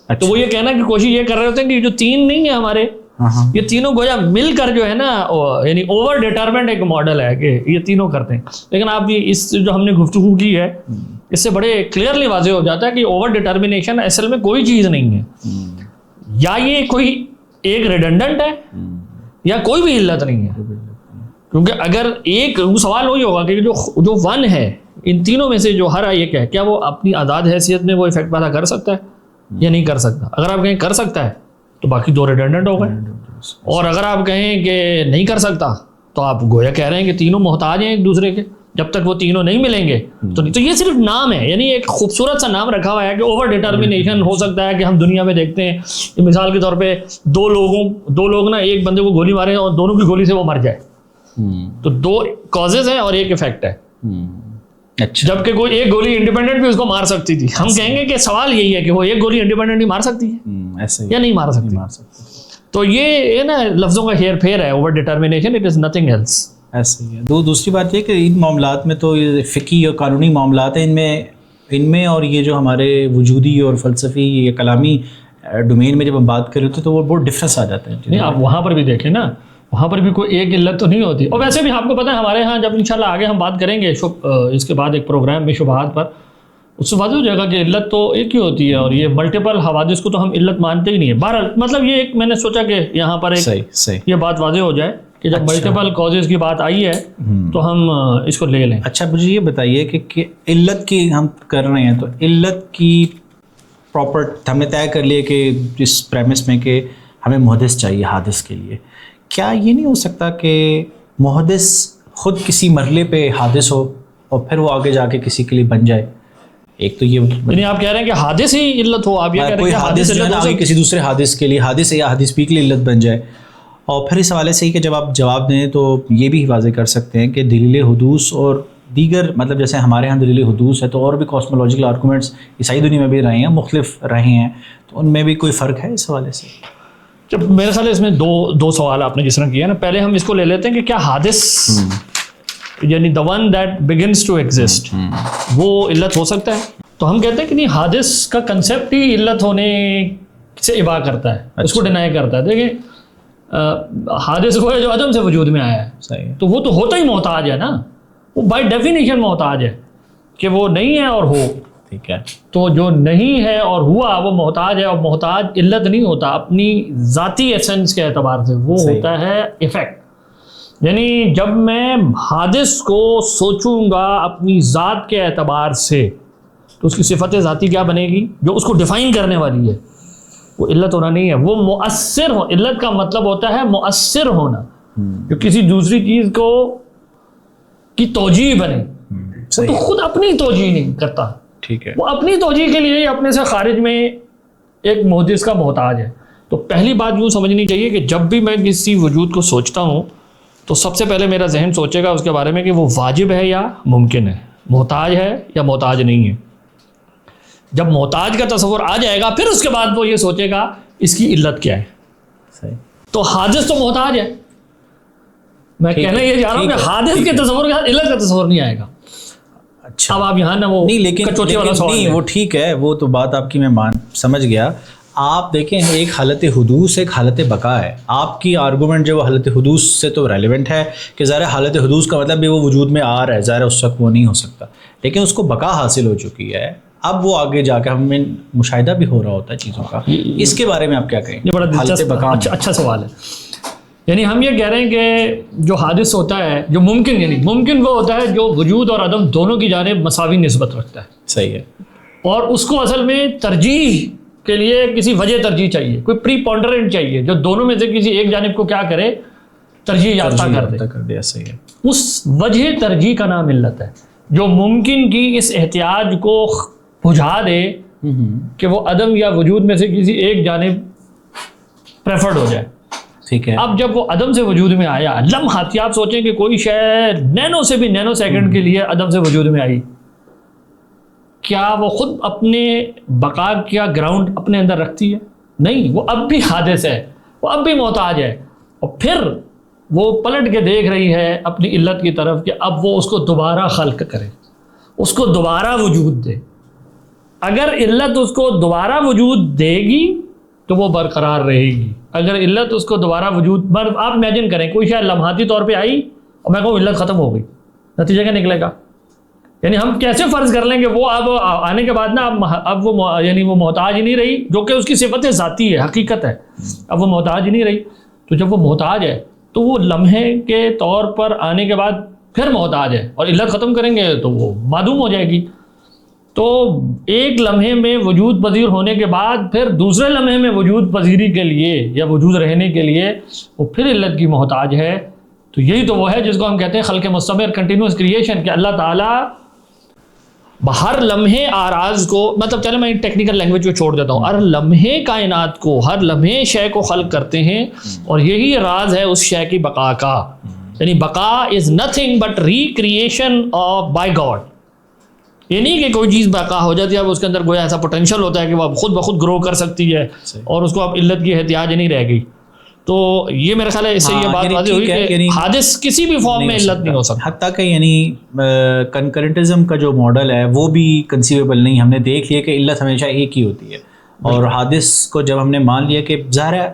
تو وہ یہ کہنا کی کوشش یہ کر رہے ہوتے ہیں کہ جو تین نہیں ہیں ہمارے, یہ تینوں گویا مل کر جو ہے نا, یعنی اوور ڈیٹرمنٹ ایک ماڈل ہے کہ یہ تینوں کرتے ہیں. لیکن آپ یہ اس جو ہم نے گفتگو کی ہے اس سے بڑے کلیئرلی واضح ہو جاتا ہے کہ اوور ڈیٹرمنیشن اصل میں کوئی چیز نہیں ہے, یا یہ کوئی ایک ریڈنڈنٹ ہے یا کوئی بھی علت نہیں ہے. کیونکہ اگر ایک سوال وہی ہوگا کہ جو ون ہے ان تینوں میں سے جو ہر ایک ہے, کیا وہ اپنی آزاد حیثیت میں وہ ایفیکٹ پیدا کر سکتا ہے یا نہیں کر سکتا؟ اگر آپ کہیں کر سکتا ہے تو باقی دو ریڈنڈنٹ ہو گئے, اور اگر آپ کہیں کہ نہیں کر سکتا تو آپ گویا کہہ رہے ہیں کہ تینوں محتاج ہیں ایک دوسرے کے, جب تک وہ تینوں نہیں ملیں گے تو نہیں. تو یہ صرف نام ہے, یعنی ایک خوبصورت سا نام رکھا ہوا ہے کہ اوور ڈیٹرمینیشن ہو سکتا ہے کہ ہم دنیا میں دیکھتے ہیں مثال کے طور پہ دو لوگ نا ایک بندے کو گولی مارے اور دونوں کی گولی سے وہ مر جائے, تو دو کازز ہیں اور ایک افیکٹ ہے. جبکہ کوئی ایک گولی انڈیپینڈنٹ بھی اس کو مار سکتی تھی. ہم کہیں گے کہ سوال یہی ہے کہ وہ ایک گولی انڈیپینڈنٹ ہی مار سکتی ہے یا نہیں مار سکتی. تو یہ نا لفظوں کا ہیر پھیر ہے, over determination, it is nothing else. ایسے ہی ہے. دوسری بات یہ کہ ان معاملات میں تو یہ فقہی اور قانونی معاملات ہیں, ان میں اور یہ جو ہمارے وجودی اور فلسفی یا کلامی ڈومین میں جب ہم بات کریں تو وہ بہت ڈفرینس آ جاتا ہے. نہیں آپ وہاں پر بھی دیکھیں نا, وہاں پر بھی کوئی ایک علت تو نہیں ہوتی. اور ویسے بھی آپ کو پتہ ہے ہمارے ہاں جب انشاءاللہ آگے ہم بات کریں گے اس کے بعد ایک پروگرام میں شبہات پر, اس سے واضح ہو جائے گا کہ علت تو ایک ہی ہوتی ہے, اور یہ ملٹیپل حوادث کو تو ہم علت مانتے ہی نہیں ہیں. بہرحال مطلب یہ ایک میں نے سوچا کہ یہاں پر ایک یہ بات واضح ہو جائے کہ جب ملٹیپل کازز کی بات آئی ہے تو ہم اس کو لے لیں. اچھا مجھے یہ بتائیے کہ علت کی ہم کر رہے ہیں, تو علت کی پراپر ہم نے طے کر لیا کہ اس پریمس میں کہ ہمیں محدث چاہیے حادث کے لیے. کیا یہ نہیں ہو سکتا کہ محدث خود کسی مرحلے پہ حادث ہو اور پھر وہ آگے جا کے کسی کے لیے بن جائے؟ ایک تو یہ یعنی آپ کہہ رہے ہیں کہ حادث ہی علت ہو, آپ یہ کہہ رہے ہیں کہ حادث جو ہے نا کسی دوسرے حادث کے لیے, حادث یا حدیث پی کے لیے علت بن جائے. اور پھر اس حوالے سے ہی کہ جب آپ جواب دیں تو یہ بھی واضح کر سکتے ہیں کہ دلیل حدوث اور دیگر مطلب جیسے ہمارے ہاں دلیل حدوث ہے تو اور بھی کاسمولوجیکل آرگومنٹس عیسائی دنیا میں بھی رہے ہیں, مختلف رہے ہیں, تو ان میں بھی کوئی فرق ہے اس حوالے سے؟ جب میرے خیال ہے اس میں دو سوال آپ نے جس طرح کیا نا, پہلے ہم اس کو لے لیتے ہیں کہ کیا حادث یعنی the one that begins to exist وہ علت ہو سکتا ہے. تو ہم کہتے ہیں کہ نہیں, حادث کا کنسیپٹ ہی علت ہونے سے ابا کرتا ہے, اس کو ڈینائی کرتا ہے. دیکھیں حادث وہ ہے جو عدم سے وجود میں آیا ہے, تو وہ تو ہوتا ہی محتاج ہے نا, وہ بائی ڈیفینیشن محتاج ہے کہ وہ نہیں ہے اور ہو. ٹھیک ہے, تو جو نہیں ہے اور ہوا وہ محتاج ہے, اور محتاج علت نہیں ہوتا اپنی ذاتی ایسنس کے اعتبار سے, وہ ہوتا ہے ایفیکٹ. یعنی جب میں حادث کو سوچوں گا اپنی ذات کے اعتبار سے تو اس کی صفت ذاتی کیا بنے گی جو اس کو ڈیفائن کرنے والی ہے, وہ علت ہونا نہیں ہے, وہ مؤثر ہو. علت کا مطلب ہوتا ہے مؤثر ہونا, جو کسی دوسری چیز کو کی توجیہ بنے. وہ تو خود اپنی توجیہ نہیں کرتا, ٹھیک ہے, وہ اپنی توجیہ کے لیے اپنے سے خارج میں ایک محدث کا محتاج ہے. تو پہلی بات یوں سمجھنی چاہیے کہ جب بھی میں کسی وجود کو سوچتا ہوں تو سب سے پہلے میرا ذہن سوچے گا اس کے بارے میں کہ وہ واجب ہے یا ممکن ہے, محتاج ہے یا محتاج نہیں ہے. جب محتاج کا تصور آ جائے گا پھر اس کے بعد وہ یہ سوچے گا اس کی علت کیا ہے. صحیح. تو حادث تو محتاج ہے, میں کہنا یہ چاہ رہا ہوں کہ حادث کے تصور کے ساتھ علت کا تصور نہیں آئے گا. اچھا, اب آپ یہاں نا وہ کچوٹی والا سوال نہیں, وہ ٹھیک ہے, وہ تو بات آپ کی میں سمجھ گیا. آپ دیکھیں ایک حالت حدوث ایک حالت بقا ہے. آپ کی آرگومنٹ جو وہ حالت حدوث سے تو ریلیونٹ ہے کہ ظاہر حالت حدوث کا مطلب بھی وہ وجود میں آ رہا ہے, ظاہر اس وقت وہ نہیں ہو سکتا, لیکن اس کو بقا حاصل ہو چکی ہے. اب وہ آگے جا کے ہمیں مشاہدہ بھی ہو رہا ہوتا ہے چیزوں کا. اس کے بارے میں آپ کیا کہیں؟ یہ بڑا دلچسپ اچھا سوال ہے. یعنی ہم یہ کہہ رہے ہیں کہ جو حادث ہوتا ہے جو ممکن, یعنی ممکن وہ ہوتا ہے جو وجود اور عدم دونوں کی جانب مساوی نسبت رکھتا ہے. صحیح ہے. اور اس کو اصل میں ترجیح کے لیے کسی وجہ ترجیح چاہیے, کوئی پری پونڈرنٹ چاہیے جو دونوں میں سے کسی ایک جانب کو کیا کرے, ترجیح یافتہ کر دے. صحیح ہے. اس وجہ ترجیح کا نام علت ہے, جو ممکن کی اس احتیاج کو بجھا دے کہ وہ عدم یا وجود میں سے کسی ایک جانب پریفرڈ ہو جائے. ٹھیک ہے. اب جب وہ عدم سے وجود میں آیا, لمحاتی آپ سوچیں کہ کوئی شے نینو سے بھی نینو سیکنڈ کے لیے عدم سے وجود میں آئی, کیا وہ خود اپنے بقا کا گراؤنڈ اپنے اندر رکھتی ہے؟ نہیں, وہ اب بھی حادث ہے, وہ اب بھی محتاج ہے. اور پھر وہ پلٹ کے دیکھ رہی ہے اپنی علت کی طرف کہ اب وہ اس کو دوبارہ خلق کرے, اس کو دوبارہ وجود دے. اگر علت اس کو دوبارہ وجود دے گی تو وہ برقرار رہے گی. اگر علت اس کو دوبارہ وجود, آپ امیجن کریں کوئی شاید لمحاتی طور پہ آئی اور میں کہوں علت ختم ہو گئی, نتیجہ کیا نکلے گا؟ یعنی ہم کیسے فرض کر لیں کہ وہ اب آنے کے بعد نا اب وہ یعنی وہ محتاج ہی نہیں رہی, جو کہ اس کی صفت ذاتی ہے, حقیقت ہے, اب وہ محتاج ہی نہیں رہی. تو جب وہ محتاج ہے تو وہ لمحے کے طور پر آنے کے بعد پھر محتاج ہے, اور علت ختم کریں گے تو وہ معدوم ہو جائے گی. تو ایک لمحے میں وجود پذیر ہونے کے بعد پھر دوسرے لمحے میں وجود پذیری کے لیے یا وجود رہنے کے لیے وہ پھر علت کی محتاج ہے. تو یہی تو وہ ہے جس کو ہم کہتے ہیں خلق مستمر, کنٹینیوس کریشن, کہ اللہ تعالیٰ ہر لمحے آراز کو, مطلب چلے میں ٹیکنیکل لینگویج کو چھوڑ دیتا ہوں, ہر لمحے کائنات کو, ہر لمحے شے کو خلق کرتے ہیں, اور یہی راز ہے اس شے کی بقا کا. یعنی بقا is nothing but recreation of by God. یہ نہیں کہ کوئی چیز بقا ہو جاتی ہے, اب اس کے اندر گویا ایسا پوٹینشیل ہوتا ہے کہ وہ خود بخود گرو کر سکتی ہے اور اس کو اب علت کی احتیاج نہیں رہ گئی. تو یہ میرا خیال ہے اس سے یہ بات واضح ہوئی کہ حادث کسی بھی فارم میں علت نہیں ہو سکتا. حتیٰ کہ یعنی کنکرنٹزم کا جو ماڈل ہے وہ بھی کنسیویبل نہیں. ہم نے دیکھ لیا کہ علت ہمیشہ ایک ہی ہوتی ہے, اور حادث کو جب ہم نے مان لیا کہ ظاہر ہے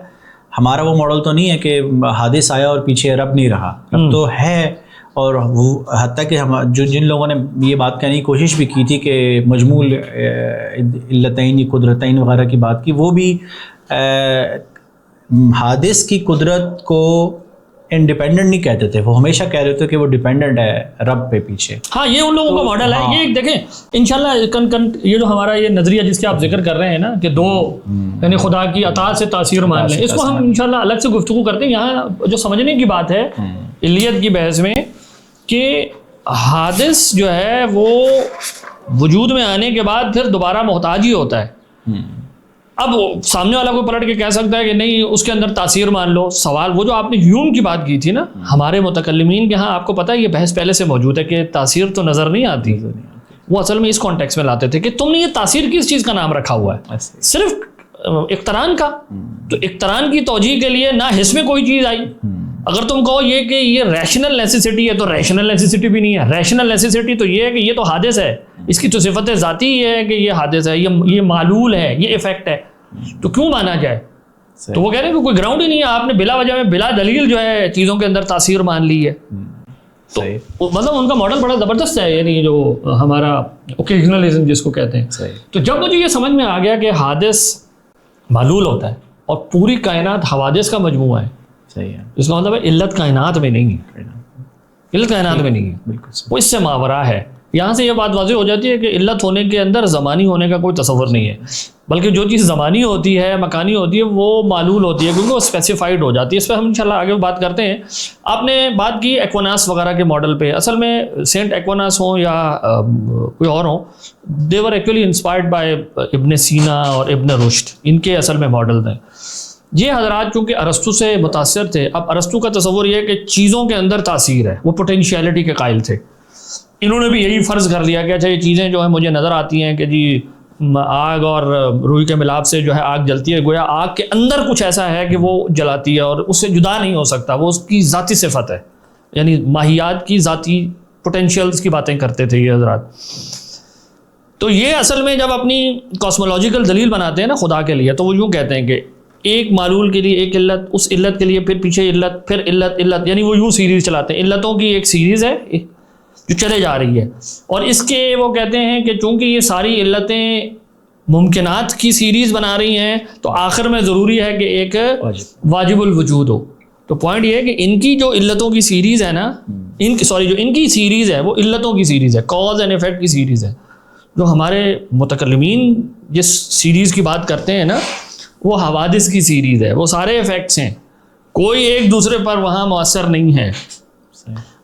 ہمارا وہ ماڈل تو نہیں ہے کہ حادث آیا اور پیچھے رب نہیں رہا, رب تو ہے, اور وہ حتیٰ کہ ہم جن لوگوں نے یہ بات کہنے کی کوشش بھی کی تھی کہ مجموع علتین قدرتین وغیرہ کی بات کی، وہ بھی حادث کی قدرت کو انڈیپینڈنٹ نہیں کہتے تھے، وہ ہمیشہ کہہ رہے تھے کہ وہ ڈیپینڈنٹ ہے رب پہ پیچھے. ہاں یہ ان لوگوں کا ماڈل ہے. یہ دیکھیں انشاءاللہ یہ جو ہمارا یہ نظریہ جس کے آپ ذکر کر رہے ہیں نا کہ دو یعنی خدا کی اطاعت سے تاثیر مان لیں، اس کو ہم انشاءاللہ الگ سے گفتگو کرتے ہیں. یہاں جو سمجھنے کی بات ہے علیت کی بحث میں کہ حادث جو ہے وہ وجود میں آنے کے بعد پھر دوبارہ محتاج ہی ہوتا ہے. اب سامنے والا کو پلٹ کے کہہ سکتا ہے کہ نہیں اس کے اندر تاثیر مان لو. سوال وہ جو آپ نے ہیوم کی بات کی تھی نا، ہمارے متکلمین کے ہاں آپ کو پتہ ہے یہ بحث پہلے سے موجود ہے کہ تاثیر تو نظر نہیں آتی. وہ اصل میں اس کانٹیکس میں لاتے تھے کہ تم نے یہ تاثیر کس چیز کا نام رکھا ہوا ہے، صرف اقتران کا. تو اقتران کی توجیہ کے لیے نہ حس میں کوئی چیز آئی. اگر تم کہو یہ کہ یہ ریشنل نیسیسٹی ہے تو ریشنل نیسیسٹی بھی نہیں ہے. ریشنل نیسیسٹی تو یہ ہے کہ یہ تو حادث ہے، اس کی تو صفت ذاتی یہ ہے کہ یہ حادث ہے، یہ معلول ہے، یہ ایفیکٹ ہے، تو کیوں مانا جائے؟ تو وہ کہہ رہے ہیں کہ کوئی گراؤنڈ ہی نہیں ہے، آپ نے بلا وجہ میں بلا دلیل جو ہے چیزوں کے اندر تاثیر مان لی ہے. تو مطلب ان کا ماڈل بڑا زبردست ہے، یعنی جو ہمارا اوکیجنلزم جس کو کہتے ہیں. تو جب مجھے یہ سمجھ میں آ گیا کہ حادث معلول ہوتا ہے اور پوری کائنات حوادث کا مجموعہ ہے، اس کا مطلب ہے علت کائنات میں نہیں ہے، علت کائنات میں نہیں ہے، بالکل وہ اس سے ماورا ہے. یہاں سے یہ بات واضح ہو جاتی ہے کہ علت ہونے کے اندر زمانی ہونے کا کوئی تصور نہیں ہے، بلکہ جو چیز زمانی ہوتی ہے، مکانی ہوتی ہے، وہ معلول ہوتی ہے کیونکہ وہ اسپیسیفائڈ ہو جاتی ہے. اس پہ ہم انشاءاللہ آگے بات کرتے ہیں. آپ نے بات کی ایکواناس وغیرہ کے ماڈل پہ. اصل میں سینٹ ایکواناس ہوں یا کوئی اور ہوں، دے ور ایکچولی انسپائرڈ بائی ابن سینا اور ابن رشد. ان کے اصل میں ماڈل ہیں. یہ حضرات چونکہ ارسطو سے متاثر تھے. اب ارسطو کا تصور یہ ہے کہ چیزوں کے اندر تاثیر ہے، وہ پوٹینشیلٹی کے قائل تھے. انہوں نے بھی یہی فرض کر لیا کہ اچھا یہ چیزیں جو ہیں مجھے نظر آتی ہیں کہ جی آگ اور روئی کے ملاپ سے جو ہے آگ جلتی ہے، گویا آگ کے اندر کچھ ایسا ہے کہ وہ جلاتی ہے اور اس سے جدا نہیں ہو سکتا، وہ اس کی ذاتی صفت ہے. یعنی ماہیات کی ذاتی پوٹینشیلز کی باتیں کرتے تھے یہ حضرات. تو یہ اصل میں جب اپنی کاسمولوجیکل دلیل بناتے ہیں نا خدا کے لیے، تو وہ یوں کہتے ہیں کہ ایک معلول کے لیے ایک علت، اس علت کے لیے پھر پیچھے علت، پھر علت، یعنی وہ یوں سیریز چلاتے ہیں. علتوں کی ایک سیریز ہے جو چلے جا رہی ہے، اور اس کے وہ کہتے ہیں کہ چونکہ یہ ساری علتیں ممکنات کی سیریز بنا رہی ہیں تو آخر میں ضروری ہے کہ ایک واجب الوجود ہو. تو پوائنٹ یہ ہے کہ ان کی جو علتوں کی سیریز ہے نا، جو ان کی سیریز ہے وہ علتوں کی سیریز ہے، کاز اینڈ ایفیکٹ کی سیریز ہے. جو ہمارے متکلمین جس سیریز کی بات کرتے ہیں نا، وہ حوادث کی سیریز ہے، وہ سارے ایفیکٹس ہیں، کوئی ایک دوسرے پر وہاں مؤثر نہیں ہے،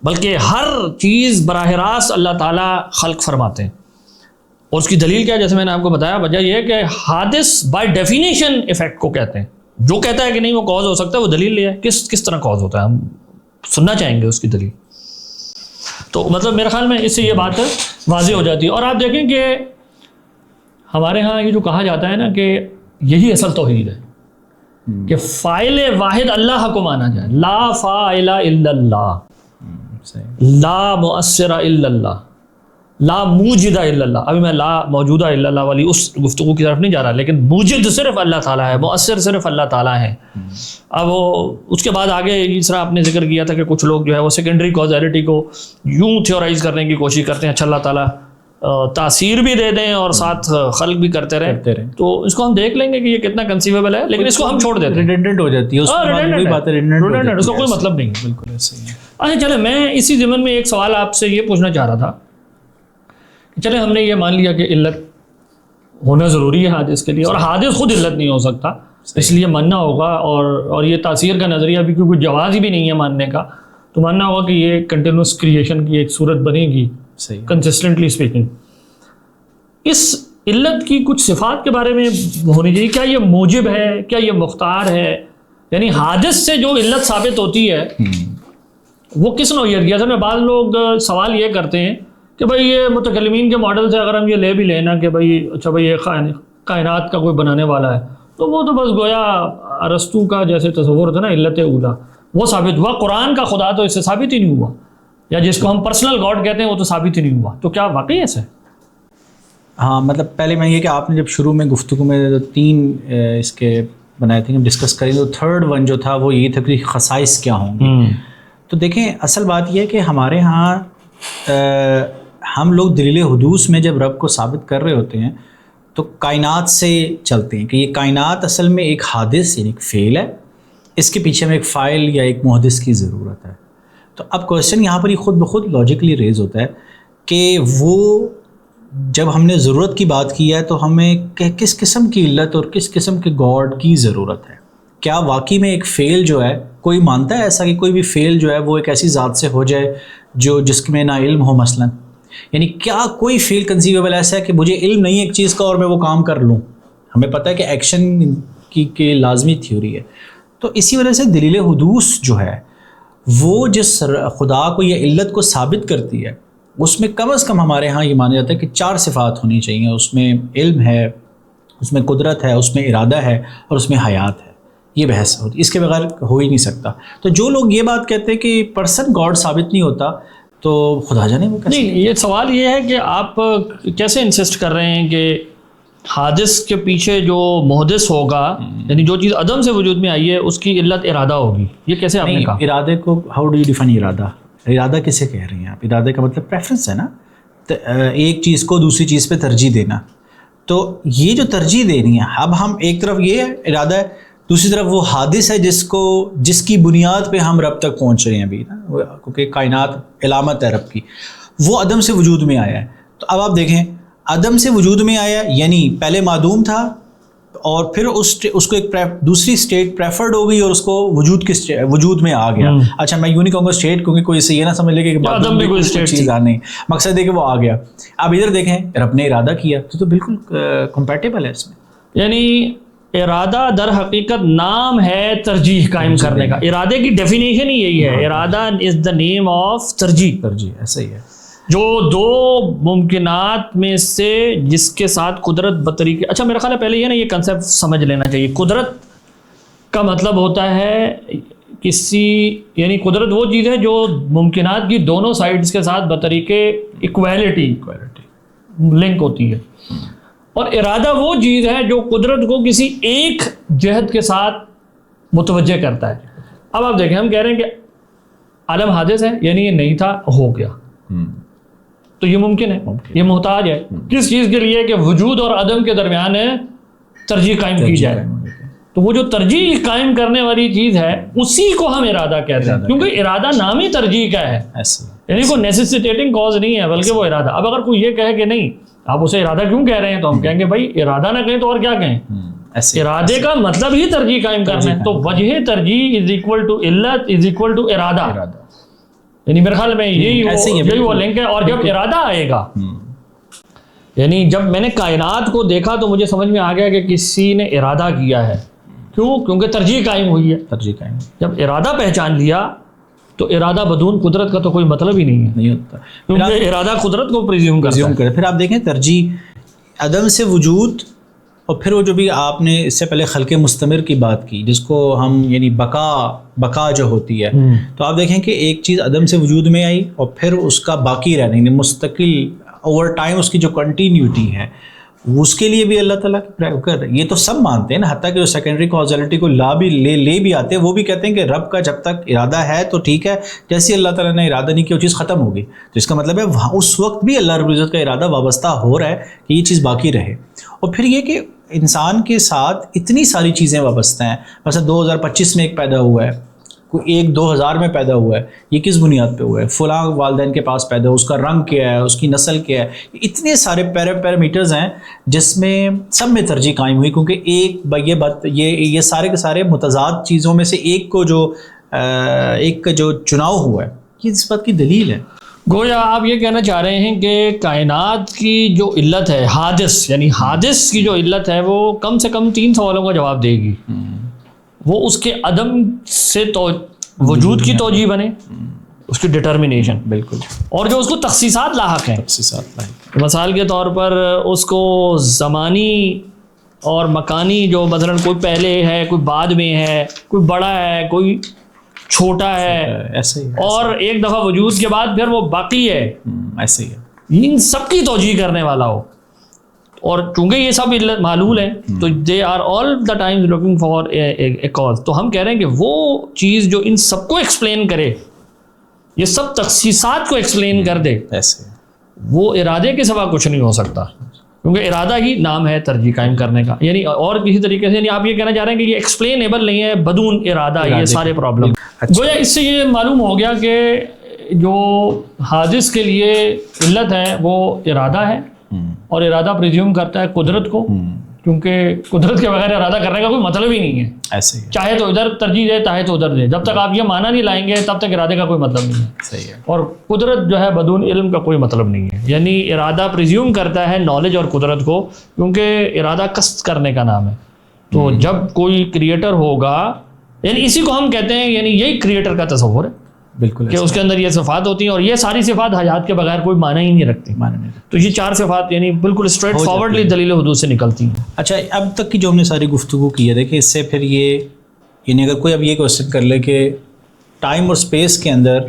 بلکہ ہر چیز براہ راست اللہ تعالیٰ خلق فرماتے ہیں. اور اس کی دلیل کیا ہے؟ جیسے میں نے آپ کو بتایا، وجہ یہ ہے کہ حادث بائی ڈیفینیشن ایفیکٹ کو کہتے ہیں. جو کہتا ہے کہ نہیں وہ کاز ہو سکتا ہے، وہ دلیل لے ہے. کس طرح کاز ہوتا ہے، ہم سننا چاہیں گے اس کی دلیل. تو مطلب میرے خیال میں اس سے یہ بات واضح ہو جاتی ہے. اور آپ دیکھیں کہ ہمارے ہاں یہ جو کہا جاتا ہے نا کہ یہی اصل توحید ہے کہ فاعل واحد اللہ کو مانا جائے، لا فاعل الا اللہ، لا مؤثر الا اللہ، لا موجد الا اللہ. ابھی میں لا موجودہ الا اللہ والی اس گفتگو کی طرف نہیں جا رہا، لیکن موجد صرف اللہ تعالیٰ ہے، مؤثر صرف اللہ تعالیٰ ہے. اب وہ اس کے بعد آگے اس طرح آپ نے ذکر کیا تھا کہ کچھ لوگ جو ہے وہ سیکنڈری کازیلٹی کو یوں تھیورائز کرنے کی کوشش کرتے ہیں، اچھا اللہ تعالیٰ تاثیر بھی دے دیں اور ساتھ خلق بھی کرتے رہیں. تو اس کو ہم دیکھ لیں گے کہ یہ کتنا کنسیویبل ہے، لیکن اس کو ہم چھوڑ دیتے ہیں، ریڈنڈنٹ ہو جاتی ہے، اس کا کوئی مطلب نہیں. بالکل ایسے ہی ہے. اچھا چلے، میں اسی ضمن میں ایک سوال آپ سے یہ پوچھنا چاہ رہا تھا. چلے ہم نے یہ مان لیا کہ علت ہونا ضروری ہے حادث کے لیے، اور حادث خود علت نہیں ہو سکتا، اس لیے ماننا ہوگا. اور یہ تاثیر کا نظریہ بھی کیونکہ جواز ہی بھی نہیں ہے ماننے کا، تو ماننا ہوگا کہ یہ کنٹینیوس کریشن کی ایک صورت بنے گی کنسسٹنٹلی اسپیکنگ. اس علت کی کچھ صفات کے بارے میں ہونی چاہیے. کیا یہ موجب ہے، کیا یہ مختار ہے؟ یعنی حادث سے جو علت ثابت ہوتی ہے وہ کس نوعیت کی؟ اصل میں بعض لوگ سوال یہ کرتے ہیں کہ بھائی یہ متکلمین کے ماڈل سے اگر ہم یہ لے بھی لینا کہ بھائی اچھا بھائی یہ کائنات کا کوئی بنانے والا ہے، تو وہ تو بس گویا ارسطو کا جیسے تصور تھا نا علت اولا، وہ ثابت ہوا. قرآن کا خدا تو اس سے ثابت ہی نہیں ہوا، یا جس کو ہم پرسنل گاڈ کہتے ہیں وہ تو ثابت ہی نہیں ہوا. تو کیا واقعی ایسا ہے؟ ہاں، مطلب پہلے میں یہ کہ آپ نے جب شروع میں گفتگو میں 3 اس کے بنائے تھے ہم ڈسکس کریں، تو تھرڈ ون جو تھا وہ یہ تھا کہ خصائص کیا ہوں گے. تو دیکھیں اصل بات یہ ہے کہ ہمارے ہاں ہم لوگ دلیل حدوث میں جب رب کو ثابت کر رہے ہوتے ہیں تو کائنات سے چلتے ہیں کہ یہ کائنات اصل میں ایک حادث یعنی ایک فعل ہے، اس کے پیچھے میں ایک فاعل یا ایک محدث کی ضرورت ہے. تو اب کویشچن یہاں پر یہ خود بخود لاجیکلی ریز ہوتا ہے کہ وہ جب ہم نے ضرورت کی بات کی ہے تو ہمیں کس قسم کی علت اور کس قسم کے گاڈ کی ضرورت ہے. کیا واقعی میں ایک فعل جو ہے، کوئی مانتا ہے ایسا کہ کوئی بھی فعل جو ہے وہ ایک ایسی ذات سے ہو جائے جس میں نہ علم ہو مثلاً؟ یعنی کیا کوئی فعل کنسیویبل ایسا ہے کہ مجھے علم نہیں ہے ایک چیز کا اور میں وہ کام کر لوں؟ ہمیں پتہ ہے کہ ایکشن کی لازمی تھیوری ہے. تو اسی وجہ سے دلیل حدوث جو ہے وہ جس خدا کو یہ علت کو ثابت کرتی ہے اس میں کم از کم ہمارے ہاں یہ مانا جاتا ہے کہ 4 صفات ہونی چاہیے. اس میں علم ہے، اس میں قدرت ہے، اس میں ارادہ ہے اور اس میں حیات ہے. یہ بحث ہوتی، اس کے بغیر ہو ہی نہیں سکتا. تو جو لوگ یہ بات کہتے ہیں کہ پرسن گاڈ ثابت نہیں ہوتا تو خدا جانے وہ کیسے؟ نہیں، یہ سوال یہ ہے کہ آپ کیسے انسسٹ کر رہے ہیں کہ حادث کے پیچھے جو محدث ہوگا، یعنی جو چیز عدم سے وجود میں آئی ہے اس کی علت ارادہ ہوگی. یہ کیسے آپ نے کہا؟ ارادے کو ہاؤ ڈو یو ڈیفائن ارادہ؟ ارادہ کسے کہہ رہے ہیں آپ؟ ارادے کا مطلب پریفرنس ہے نا، ایک چیز کو دوسری چیز پہ ترجیح دینا. تو یہ جو ترجیح دینی ہے، اب ہم ایک طرف یہ ہے ارادہ ہے، دوسری طرف وہ حادث ہے جس کی بنیاد پہ ہم رب تک پہنچ رہے ہیں ابھی نا، کیونکہ کائنات علامت ہے رب کی، وہ عدم سے وجود میں آیا ہے. تو اب آپ دیکھیں عدم سے وجود میں آیا یعنی پہلے معدوم تھا اور پھر اس کو ایک دوسری اسٹیٹ پریفرڈ ہو گئی اور اس کو وجود میں آ گیا. اچھا میں یوں نہیں کہوں گا اسٹیٹ، کیونکہ کوئی اسے یہ نہ سمجھ لے کہ معدوم میں کوئی چیز نہیں، مقصد ہے کہ وہ آ گیا. اب ادھر دیکھیں رب نے ارادہ کیا تو بالکل کمپیٹیبل ہے اس میں. یعنی ارادہ در حقیقت نام ہے ترجیح قائم کرنے کا. ارادے کی ڈیفینیشن ہی یہی ہے، ارادہ از دا نیم آف ترجیح. ایسا ہی ہے. جو دو ممکنات میں سے جس کے ساتھ قدرت بطریقے، اچھا میرا خیال ہے پہلے یہ نا یہ کنسیپٹ سمجھ لینا چاہیے. قدرت کا مطلب ہوتا ہے یعنی قدرت وہ چیز ہے جو ممکنات کی دونوں سائڈز کے ساتھ بطریقے ایکویلٹی لنک ہوتی ہے. اور ارادہ وہ چیز ہے جو قدرت کو کسی ایک جہت کے ساتھ متوجہ کرتا ہے. اب آپ دیکھیں ہم کہہ رہے ہیں کہ عالم حادث ہے یعنی یہ نہیں تھا ہو گیا، تو یہ ممکن ہے، یہ محتاج ہے کس چیز کے لیے کہ وجود اور عدم کے درمیان ترجیح قائم کی جائے. تو وہ جو ترجیح قائم کرنے والی چیز ہے اسی کو ہم ارادہ کہتے ہیں، کیونکہ ارادہ نام ہی ترجیح کا ہے، یعنی کوئی نیسیسیٹیٹنگ کاز نہیں ہے بلکہ وہ ارادہ. اب اگر کوئی یہ کہے کہ نہیں آپ اسے ارادہ کیوں کہہ رہے ہیں تو ہم کہیں گے بھائی ارادہ نہ کہیں تو اور کیا کہیں. ارادے کا مطلب ہی ترجیح قائم کرنا ہے. تو وجہ ترجیح از اکول ٹو علت از اکول ٹو ارادہ. یعنی میرے خیال میں یہی وہ لنک ہے. اور جب ارادہ آئے گا، یعنی جب میں نے کائنات کو دیکھا تو مجھے سمجھ میں آ گیا کہ کسی نے ارادہ کیا ہے. کیوں؟ کیونکہ ترجیح قائم ہوئی ہے. جب ارادہ پہچان لیا تو ارادہ بدون قدرت کا تو کوئی مطلب ہی نہیں ہوتا، کیونکہ ارادہ قدرت کو پریزیوم کرتا ہے. پھر آپ دیکھیں ترجیح عدم سے وجود، اور پھر وہ جو بھی آپ نے اس سے پہلے خلق مستمر کی بات کی جس کو ہم یعنی بقا جو ہوتی ہے، تو آپ دیکھیں کہ ایک چیز عدم سے وجود میں آئی اور پھر اس کا باقی رہنا یعنی مستقل اوور ٹائم اس کی جو کنٹینیوٹی ہے اس کے لیے بھی اللہ تعالیٰ کی یہ تو سب مانتے ہیں نا، حتیٰ کہ جو سیکنڈری کازیلٹی کو لے بھی آتے ہیں وہ بھی کہتے ہیں کہ رب کا جب تک ارادہ ہے تو ٹھیک ہے، جیسے اللہ تعالیٰ نے ارادہ نہیں کیا وہ چیز ختم ہوگی. تو اس کا مطلب ہے وہاں اس وقت بھی اللہ رب العزت کا ارادہ وابستہ ہو رہا ہے کہ یہ چیز باقی رہے. اور پھر یہ کہ انسان کے ساتھ اتنی ساری چیزیں وابستہ ہیں، مثلا 2025 میں ایک پیدا ہوا ہے، کوئی ایک 2000 میں پیدا ہوا ہے، یہ کس بنیاد پہ ہوا ہے؟ فلاں والدین کے پاس پیدا ہوا، اس کا رنگ کیا ہے، اس کی نسل کیا ہے، اتنے سارے پیرامیٹرز ہیں جس میں سب میں ترجیح قائم ہوئی، کیونکہ یہ سارے کے سارے متضاد چیزوں میں سے ایک کا جو چناؤ ہوا ہے یہ اس بات کی دلیل ہے. گویا آپ یہ کہنا چاہ رہے ہیں کہ کائنات کی جو علت ہے حادث، یعنی حادث کی جو علت ہے وہ کم سے کم 3 سوالوں کا جواب دے گی. وہ اس کے عدم سے وجود کی توجیہ بنے، اس کی ڈٹرمنیشن، بالکل، اور جو اس کو تخصیصات لاحق ہیں. مثال کے طور پر اس کو زمانی اور مکانی جو مثلا کوئی پہلے ہے کوئی بعد میں ہے، کوئی بڑا ہے کوئی چھوٹا ہے، ایسے ہی، اور ایک دفعہ وجود کے بعد پھر وہ باقی ہے، ایسے ہی ان سب کی توجیہ کرنے والا ہو. اور چونکہ یہ سب معلول ہیں تو they are all the times looking for a cause. تو ہم کہہ رہے ہیں کہ وہ چیز جو ان سب کو ایکسپلین کرے یہ سب تخصیصات کو ایکسپلین کر دے، ایسے وہ ارادے کے سوا کچھ نہیں ہو سکتا، کیونکہ ارادہ ہی نام ہے ترجیح قائم کرنے کا. یعنی اور کسی طریقے سے، یعنی آپ یہ کہنا چاہ رہے ہیں کہ یہ ایکسپلینیبل نہیں ہے بدون ارادہ یہ سارے پرابلم. گویا اس سے یہ معلوم ہو گیا کہ جو حادث کے لیے علت ہے وہ ارادہ ہے، اور ارادہ پریزیوم کرتا ہے قدرت کو، کیونکہ قدرت کے بغیر ارادہ کرنے کا کوئی مطلب ہی نہیں ہے. ایسے ہی چاہے تو ادھر ترجیح دے، چاہے تو ادھر دے، جب تک آپ یہ معنی نہیں لائیں گے تب تک ارادے کا کوئی مطلب نہیں ہے. صحیح ہے. اور قدرت جو ہے بدون علم کا کوئی مطلب نہیں ہے. یعنی ارادہ پریزیوم کرتا ہے نالج اور قدرت کو، کیونکہ ارادہ قصد کرنے کا نام ہے. تو جب کوئی کریٹر ہوگا، یعنی اسی کو ہم کہتے ہیں، یعنی یہی کریٹر کا تصور ہے بالکل کہ اس کے اندر یہ صفات ہوتی ہیں، اور یہ ساری صفات حیات کے بغیر کوئی معنی ہی نہیں رکھتی. تو یہ چار صفات یعنی بالکل اسٹریٹ فارورڈلی دلیل حدوث سے نکلتی ہیں. اچھا، اب تک کی جو ہم نے ساری گفتگو کی ہے، دیکھیں اس سے پھر یہ یعنی اگر کوئی اب یہ کوشچن کر لے کہ ٹائم اور اسپیس کے اندر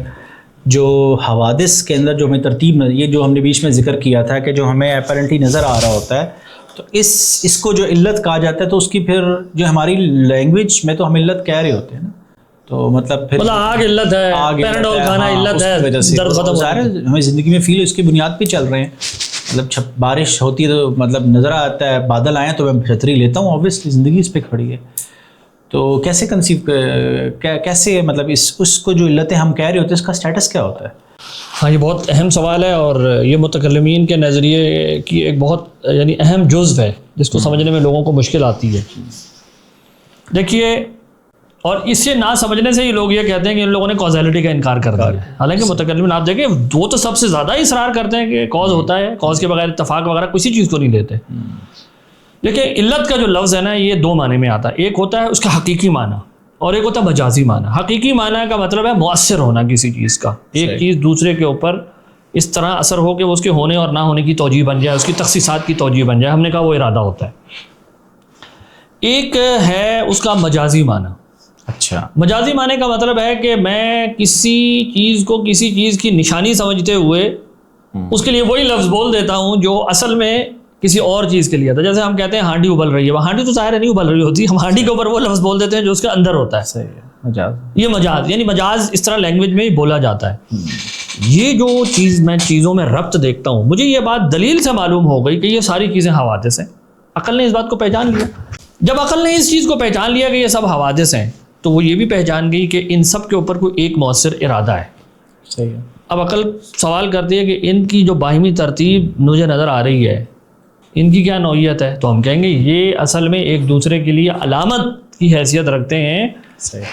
جو حوادث کے اندر جو ہمیں ترتیب، یہ جو ہم نے بیچ میں ذکر کیا تھا کہ جو ہمیں اپیرنٹلی نظر آ رہا ہوتا ہے، تو اس کو جو علت کہا جاتا ہے، تو اس کی پھر جو ہماری لینگویج میں تو ہم علت کہہ رہے ہوتے ہیں نا، تو مطلب پھر آگ علت ہے، پیناڈول کھانا علت ہے، درد ختم ظاہر ہے ہمیں زندگی میں فیل اس کی بنیاد پہ چل رہے ہیں. مطلب بارش ہوتی ہے تو مطلب نظر آتا ہے، بادل آئے تو میں چھتری لیتا ہوں، اوبویسلی زندگی اس پہ کھڑی ہے. تو کیسے کیسے مطلب اس کو جو علتیں ہم کہہ رہے ہوتے ہیں اس کا اسٹیٹس کیا ہوتا ہے؟ ہاں، یہ بہت اہم سوال ہے، اور یہ متکلمین کے نظریے کی ایک بہت یعنی اہم جزو ہے جس کو سمجھنے میں لوگوں کو مشکل آتی ہے. دیکھیے، اور اسے نہ سمجھنے سے ہی لوگ یہ کہتے ہیں کہ ان لوگوں نے کازیلٹی کا انکار کر دیا. حالانکہ متکلمین آپ دیکھیں وہ تو سب سے زیادہ اصرار کرتے ہیں کہ کاز ہوتا ہے، کاز کے بغیر اتفاق وغیرہ کسی چیز کو نہیں لیتے. لیکن علت کا جو لفظ ہے نا، یہ دو معنی میں آتا ہے. ایک ہوتا ہے اس کا حقیقی معنی، اور ایک ہوتا ہے مجازی معنی. حقیقی معنی کا مطلب ہے مؤثر ہونا کسی چیز کا، ایک چیز دوسرے کے اوپر اس طرح اثر ہو کہ وہ اس کے ہونے اور نہ ہونے کی توجیہ بن جائے، اس کی تخصیصات کی توجیہ بن جائے. ہم نے کہا وہ ارادہ ہوتا ہے. ایک ہے اس کا مجازی معنی. اچھا، مجازی معنی کا مطلب ہے کہ میں کسی چیز کو کسی چیز کی نشانی سمجھتے ہوئے اس کے لیے وہی لفظ بول دیتا ہوں جو اصل میں کسی اور چیز کے لیے تھا. جیسے ہم کہتے ہیں ہانڈی ابل رہی ہے، وہ ہانڈی تو ظاہر نہیں ابل رہی ہوتی، ہم ہانڈی کے اوپر وہ لفظ بول دیتے ہیں جو اس کے اندر ہوتا ہے. صحیح ہے، مجاز. یہ مجاز، یعنی مجاز اس طرح لینگویج میں ہی بولا جاتا ہے. یہ جو چیز میں چیزوں میں ربط دیکھتا ہوں، مجھے یہ بات دلیل سے معلوم ہو گئی کہ یہ ساری چیزیں حوادث ہیں. عقل نے اس بات کو پہچان لیا. جب عقل نے اس چیز کو پہچان لیا کہ یہ سب حوادث ہیں، تو وہ یہ بھی پہچان گئی کہ ان سب کے اوپر کوئی ایک مؤثر ارادہ ہے. صحیح ہے. اب عقل سوال کرتی ہے کہ ان کی جو باہمی ترتیب مجھے نظر آ رہی ہے، ان کی کیا نوعیت ہے؟ تو ہم کہیں گے یہ اصل میں ایک دوسرے کے لیے علامت کی حیثیت رکھتے ہیں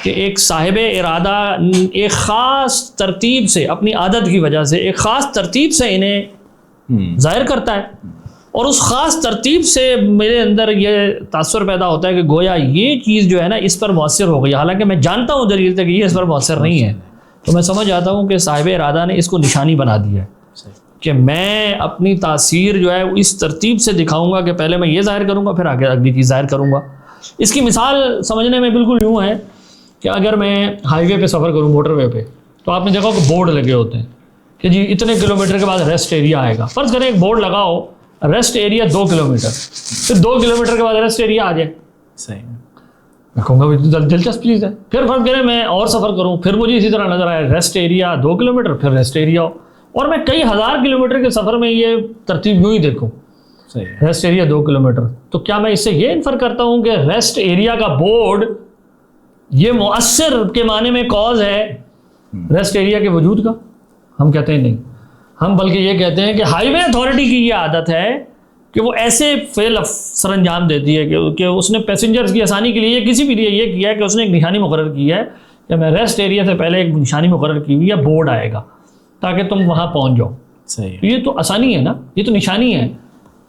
کہ ایک صاحب ارادہ ایک خاص ترتیب سے، اپنی عادت کی وجہ سے ایک خاص ترتیب سے انہیں ظاہر کرتا ہے، اور اس خاص ترتیب سے میرے اندر یہ تاثر پیدا ہوتا ہے کہ گویا یہ چیز جو ہے نا اس پر مؤثر ہو گئی، حالانکہ میں جانتا ہوں دلیل سے کہ یہ اس پر مؤثر نہیں ہے. تو میں سمجھ آتا ہوں کہ صاحب ارادہ نے اس کو نشانی بنا دی ہے کہ میں اپنی تاثیر جو ہے اس ترتیب سے دکھاؤں گا کہ پہلے میں یہ ظاہر کروں گا، پھر آگے اگلی چیز ظاہر کروں گا. اس کی مثال سمجھنے میں بالکل یوں ہے کہ اگر میں ہائی وے پہ سفر کروں، موٹر وے پہ، تو آپ نے دیکھا کہ بورڈ لگے ہوتے ہیں کہ جی اتنے کلومیٹر کے بعد ریسٹ ایریا آئے گا. فرض کریں ایک بورڈ لگاؤ ریسٹ ایریا 2 کلومیٹر، پھر 2 کلومیٹر کے بعد ریسٹ ایریا آ جائے. صحیح. میں کہوں گا دلچسپ چیز ہے. پھر فرض کریں میں اور سفر کروں، پھر مجھے اسی طرح نظر آیا ریسٹ ایریا 2 کلومیٹر، پھر ریسٹ ایریا ہو، اور میں کئی ہزار کلومیٹر کے سفر میں یہ ترتیب یوں ہی دیکھوں. صحیح. ریسٹ ایریا 2 کلومیٹر، تو کیا میں اس سے یہ انفر کرتا ہوں کہ ریسٹ ایریا کا بورڈ یہ مؤثر کے معنی میں کاز ہے ریسٹ ایریا کے وجود کا؟ ہم کہتے ہیں نہیں. ہم بلکہ یہ کہتے ہیں کہ ہائی وے اتھارٹی کی یہ عادت ہے کہ وہ ایسے فعل سر انجام دیتی ہے کہ اس نے پیسنجرز کی آسانی کے لیے کسی بھی لیے یہ کیا ہے کہ اس نے ایک نشانی مقرر کی ہے کہ میں ریسٹ ایریا سے پہلے ایک نشانی مقرر کی ہوئی ہے، بورڈ آئے گا تاکہ تم وہاں پہنچ جاؤ. صحیح. تو یہ تو آسانی ہے نا، یہ تو نشانی ہے.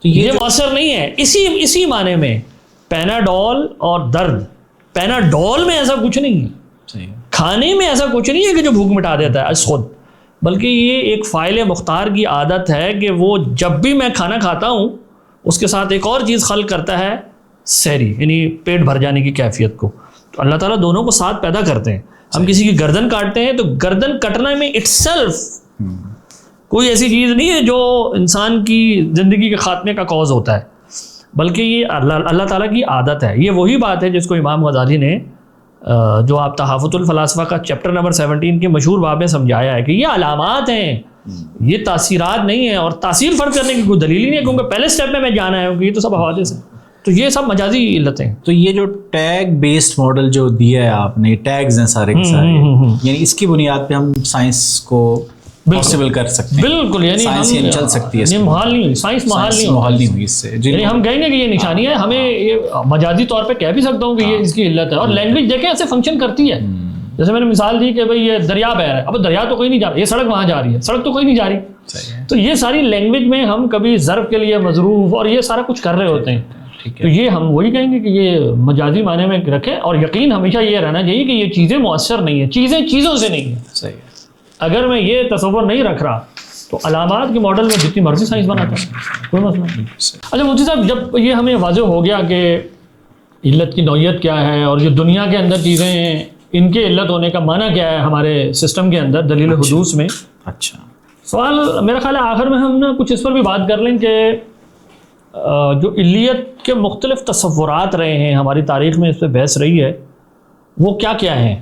تو یہ مؤثر نہیں ہے. اسی معنی میں پیناڈول اور درد، پیناڈول میں ایسا کچھ نہیں ہے، صحیح. کھانے میں ایسا کچھ نہیں ہے کہ جو بھوک مٹا دیتا ہے از خود، بلکہ یہ ایک فاعل مختار کی عادت ہے کہ وہ جب بھی میں کھانا کھاتا ہوں اس کے ساتھ ایک اور چیز خلق کرتا ہے، سحری، یعنی پیٹ بھر جانے کی کیفیت کو. تو اللہ تعالیٰ دونوں کو ساتھ پیدا کرتے ہیں. ہم کسی کی گردن کاٹتے ہیں تو گردن کٹنا میں اٹ سیلف کوئی ایسی چیز نہیں ہے جو انسان کی زندگی کے خاتمے کا کاز ہوتا ہے، بلکہ یہ اللہ تعالیٰ کی عادت ہے. یہ وہی بات ہے جس کو امام غزالی نے جو آپ تحافظ الفلاسفہ کا چیپٹر نمبر 17 کے مشہور باب میں سمجھایا ہے کہ یہ علامات ہیں، یہ تاثیرات نہیں ہیں، اور تاثیر فرق کرنے کی کوئی دلیل ہی نہیں ہے، کیونکہ پہلے سٹیپ میں جانا ہے، کیونکہ یہ تو سب حوادث ہیں، تو یہ سب مجازی علتیں ہیں۔ تو یہ جو ٹیگ بیسڈ ماڈل جو دیا ہے آپ نے، ٹیگز ہیں سارے کے سارے، یعنی اس کی بنیاد پہ ہم سائنس کو پاسبل کر سکتے ہیں، بالکل، یعنی سائنس ہم چل سکتی ہے، یہ محال نہیں ہوئی، سائنس محال نہیں ہوئی اس سے، یعنی ہم کہیں گے کہ یہ نشانی ہے، ہمیں یہ مجازی طور پہ کہہ بھی سکتا ہوں کہ یہ اس کی علت ہے، اور لینگویج دیکھیں ایسے فنکشن کرتی ہے، جیسے میں نے مثال دی کہ بھئی یہ دریا بہ رہا ہے، اب دریا تو کوئی نہیں جا رہا، یہ سڑک وہاں جا رہی ہے، سڑک تو کوئی نہیں جا رہی، تو یہ ساری لینگویج میں ہم کبھی ظرف کے لیے مظروف اور یہ سارا کچھ کر رہے ہوتے ہیں، تو یہ ہم وہی کہیں گے کہ یہ مجازی معنی میں رکھیں، اور یقین ہمیشہ یہ رہنا چاہیے کہ یہ چیزیں مؤثر نہیں ہیں، چیزیں چیزوں سے نہیں ہیں۔ اگر میں یہ تصور نہیں رکھ رہا تو علامات کے ماڈل میں جتنی مرضی سائنس بناتا ہے، کوئی مسئلہ نہیں۔ اچھا مفتی صاحب، جب یہ ہمیں واضح ہو گیا کہ علت کی نوعیت کیا ہے اور یہ دنیا کے اندر چیزیں ہیں، ان کے علت ہونے کا معنی کیا ہے ہمارے سسٹم کے اندر دلیل حدوث میں، اچھا سوال میرا خیال ہے آخر میں ہم نا کچھ اس پر بھی بات کر لیں کہ جو علیت کے مختلف تصورات رہے ہیں ہماری تاریخ میں، اس پہ بحث رہی ہے، وہ کیا کیا ہیں؟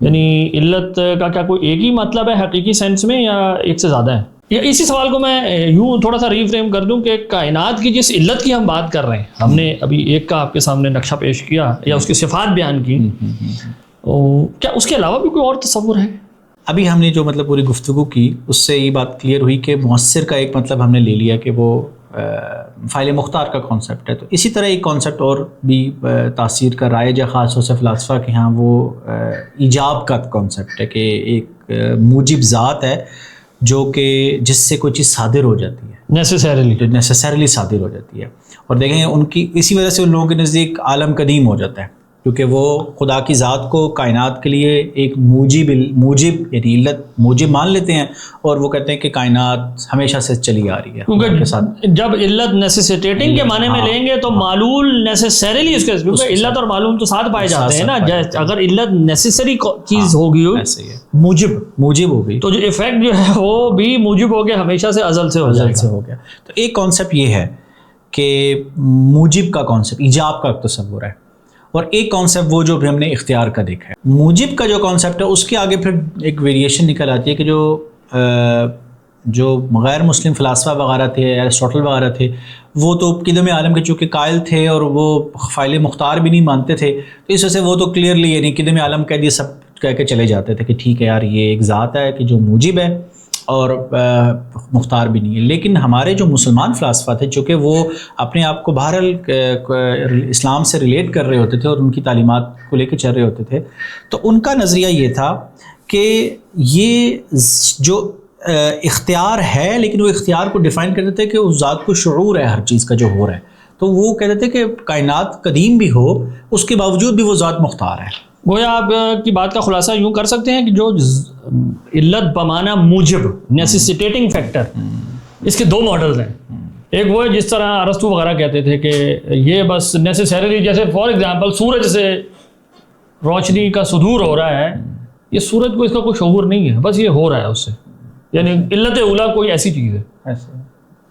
یعنی علت کا کیا کوئی ایک ہی مطلب ہے حقیقی سینس میں، یا ایک سے زیادہ ہے؟ یا اسی سوال کو میں یوں تھوڑا سا ری فریم کر دوں کہ کائنات کی جس علت کی ہم بات کر رہے ہیں، ہم نے ابھی ایک کا آپ کے سامنے نقشہ پیش کیا یا اس کی صفات بیان کی، کیا اس کے علاوہ بھی کوئی اور تصور ہے؟ ابھی ہم نے جو مطلب پوری گفتگو کی اس سے یہ بات کلیئر ہوئی کہ مؤثر کا ایک مطلب ہم نے لے لیا کہ وہ فاعل مختار کا کانسیپٹ ہے، تو اسی طرح ایک کانسیپٹ اور بھی تاثیر کا رائج ہے خاص طور سے فلاسفہ کے ہاں، وہ ایجاب کا کانسیپٹ ہے کہ ایک موجب ذات ہے جو کہ جس سے کوئی چیز صادر ہو جاتی ہے، نیسیسریلی صادر ہو جاتی ہے، اور دیکھیں ان کی اسی وجہ سے ان لوگوں کے نزدیک عالم قدیم ہو جاتا ہے، کیونکہ وہ خدا کی ذات کو کائنات کے لیے ایک موجب یعنی علت موجب مان لیتے ہیں، اور وہ کہتے ہیں کہ کائنات ہمیشہ سے چلی آ رہی ہے، کیونکہ جب علت نیسیسیٹیٹنگ کے معنی میں لیں گے تو معلول نیسیسریلی اس کے، کیونکہ علت اور معلول تو ساتھ پائے جاتے ہیں نا، اگر علت نیسیسری چیز ہوگی موجب ہو گئی تو جو ایفیکٹ جو ہے وہ بھی موجب ہو گیا، ہمیشہ سے ازل سے ہو گیا۔ تو ایک کانسیپٹ یہ ہے کہ موجب کا کانسیپٹ ایجاب کا تصور ہے، اور ایک کانسیپٹ وہ جو بھی ہم نے اختیار کا دیکھا ہے۔ موجب کا جو کانسیپٹ ہے اس کے آگے پھر ایک ویریشن نکل آتی ہے کہ جو غیر مسلم فلاسفہ وغیرہ تھے، ایرسٹوٹل وغیرہ تھے، وہ تو قدم عالم کے چونکہ قائل تھے اور وہ فاعل مختار بھی نہیں مانتے تھے، تو اس وجہ سے وہ تو کلیئرلی یعنی قدم عالم کہہ دیے سب کہہ کے چلے جاتے تھے کہ ٹھیک ہے یار یہ ایک ذات ہے کہ جو موجب ہے اور مختار بھی نہیں ہے۔ لیکن ہمارے جو مسلمان فلاسفہ تھے، چونکہ وہ اپنے آپ کو بہرحال اسلام سے ریلیٹ کر رہے ہوتے تھے اور ان کی تعلیمات کو لے کے چل رہے ہوتے تھے، تو ان کا نظریہ یہ تھا کہ یہ جو اختیار ہے، لیکن وہ اختیار کو ڈیفائن کرتے تھے کہ اس ذات کو شعور ہے ہر چیز کا جو ہو رہا ہے، تو وہ کہتے تھے کہ کائنات قدیم بھی ہو اس کے باوجود بھی وہ ذات مختار ہے۔ گویا آپ کی بات کا خلاصہ یوں کر سکتے ہیں کہ جو علت بمعنی موجب نیسیسیٹیٹنگ فیکٹر، اس کے دو ماڈلز ہیں، ایک وہ ہے جس طرح ارسطو وغیرہ کہتے تھے کہ یہ بس نیسیسریلی، جیسے فار ایگزامپل سورج سے روشنی کا صدور ہو رہا ہے، یہ سورج کو اس کا کوئی شعور نہیں ہے، بس یہ ہو رہا ہے اس سے، یعنی علت اولا کوئی ایسی چیز ہے۔